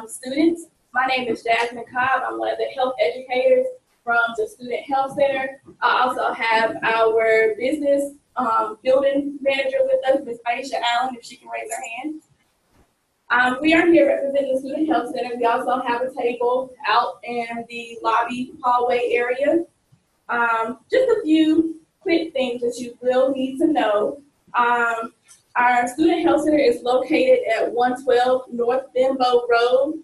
students. My name is Jasmine Cobb. I'm one of the health educators from the Student Health Center. I also have our business building manager with us, Ms. Aisha Allen, if she can raise her hand. We are here representing the Student Health Center. We also have a table out in the lobby hallway area. Just a few quick things that you will need to know. Our Student Health Center is located at 112 North Benbow Road.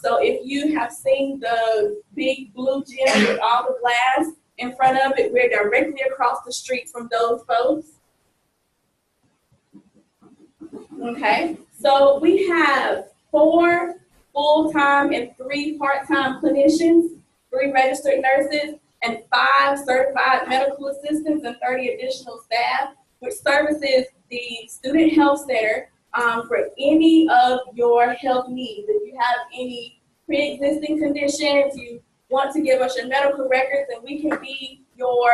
So if you have seen the big blue gym with all the glass in front of it, we're directly across the street from those folks. Okay, so we have 4 full-time and 3 part-time clinicians, 3 registered nurses, and 5 certified medical assistants and 30 additional staff, which services the Student Health Center for any of your health needs. If you have any pre-existing conditions, you want to give us your medical records, and we can be your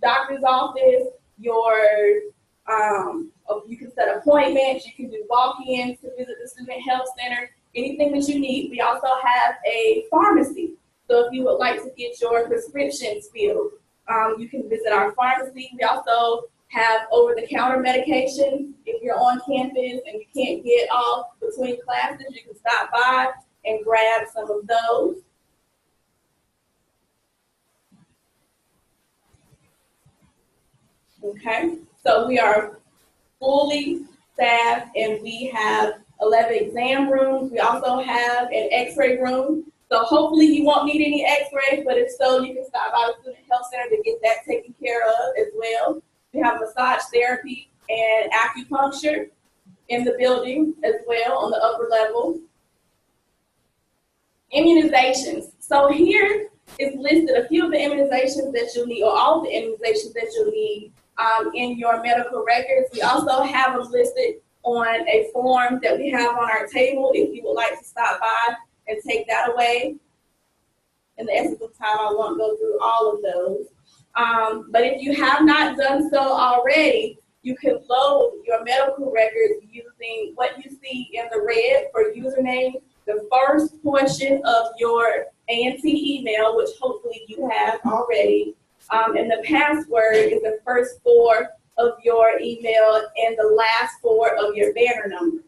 doctor's office, you can set appointments, you can do walk-ins to visit the student health center, anything that you need. We also have a pharmacy. So if you would like to get your prescriptions filled, you can visit our pharmacy. We also have over-the-counter medications. If you're on campus and you can't get off between classes, you can stop by and grab some of those. Okay, so we are fully staffed and we have 11 exam rooms. We also have an x-ray room. So hopefully you won't need any x-rays, but if so, you can stop by the Student Health Center to get that taken care of as well. We have massage therapy and acupuncture in the building as well on the upper level. Immunizations. So here is listed a few of the immunizations that you'll need, or all of the immunizations that you'll need in your medical records. We also have them listed on a form that we have on our table if you would like to stop by and take that away. In the essence of time, I won't go through all of those. But if you have not done so already, you can load your medical records using what you see in the red for username, the first portion of your A&T email, which hopefully you have already, and the password is the first 4 of your email and the last 4 of your banner number.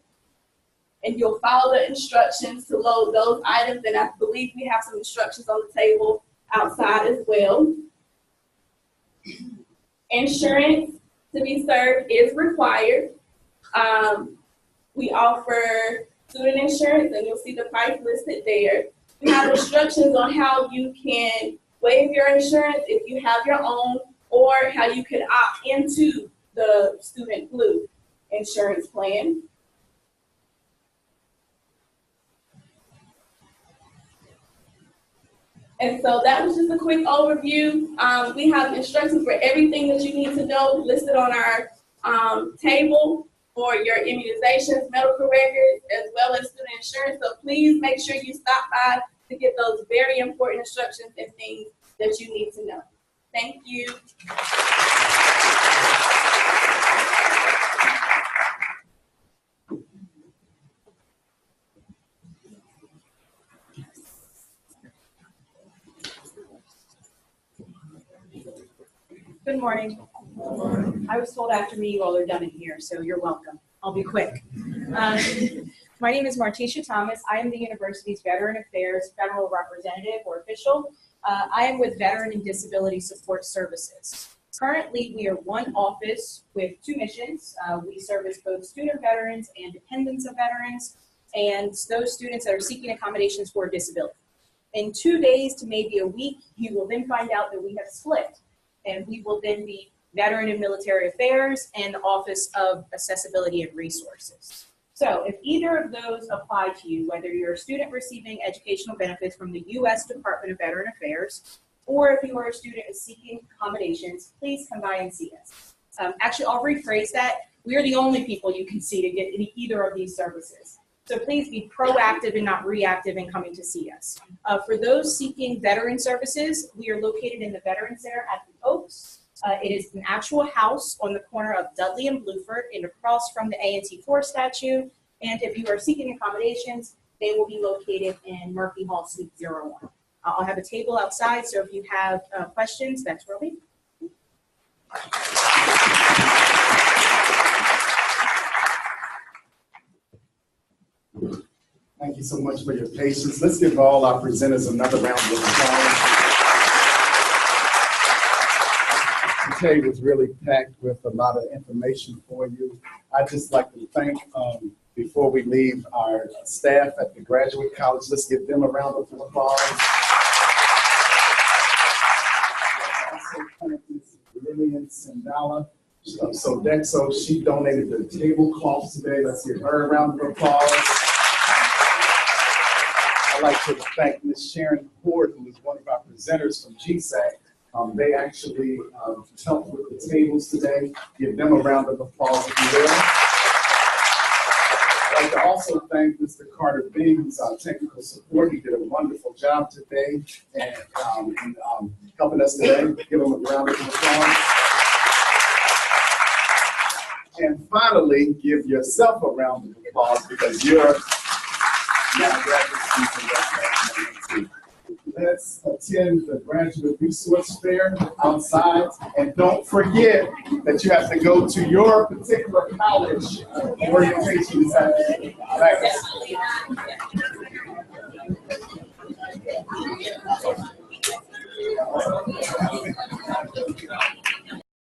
And you'll follow the instructions to load those items, and I believe we have some instructions on the table outside as well. Insurance to be served is required. We offer student insurance, and you'll see the price listed there. We have instructions on how you can waive your insurance if you have your own, or how you can opt into the Student Blue insurance plan. And so that was just a quick overview. We have instructions for everything that you need to know listed on our table for your immunizations, medical records, as well as student insurance. So please make sure you stop by to get those very important instructions and things that you need to know. Thank you. Good morning. I was told after me, well, they're done in here, so you're welcome. I'll be quick. My name is Martisha Thomas. I am the university's Veteran Affairs Federal Representative or official. I am with Veteran and Disability Support Services. Currently, we are one office with 2 missions. We service both student veterans and dependents of veterans, and those students that are seeking accommodations for disability. In 2 days to maybe a week, you will then find out that we have split, and we will then be Veteran and Military Affairs and the Office of Accessibility and Resources. So if either of those apply to you, whether you're a student receiving educational benefits from the U.S. Department of Veteran Affairs, or if you are a student seeking accommodations, please come by and see us. Actually, I'll rephrase that. We are the only people you can see to get either of these services. So please be proactive and not reactive in coming to see us. For those seeking veteran services, we are located in the Veteran Center at the Oaks. It is an actual house on the corner of Dudley and Bluford and across from the A&T 4 statue. And if you are seeking accommodations, they will be located in Murphy Hall, Suite 01. I'll have a table outside, so if you have questions, that's where we'll be. Thank you so much for your patience. Let's give all our presenters another round of applause. Today was really packed with a lot of information for you. I'd just like to thank, before we leave, our staff at the Graduate College. Let's give them a round of applause. Also thank Ms. Lillian Sandala. Sodexo, she donated the tablecloths today. Let's give her a round of applause. I'd like to thank Ms. Sharon Ford, who is one of our presenters from GSAC. They actually helped with the tables today. Give them a round of applause if you will. I'd like to also thank Mr. Carter Bing, who's our technical support. He did a wonderful job today and helping us today. Give him a round of applause. And finally, give yourself a round of applause because you're now graduate students. Let's attend the Graduate Resource Fair outside. And don't forget that you have to go to your particular college orientation this afternoon. Thanks.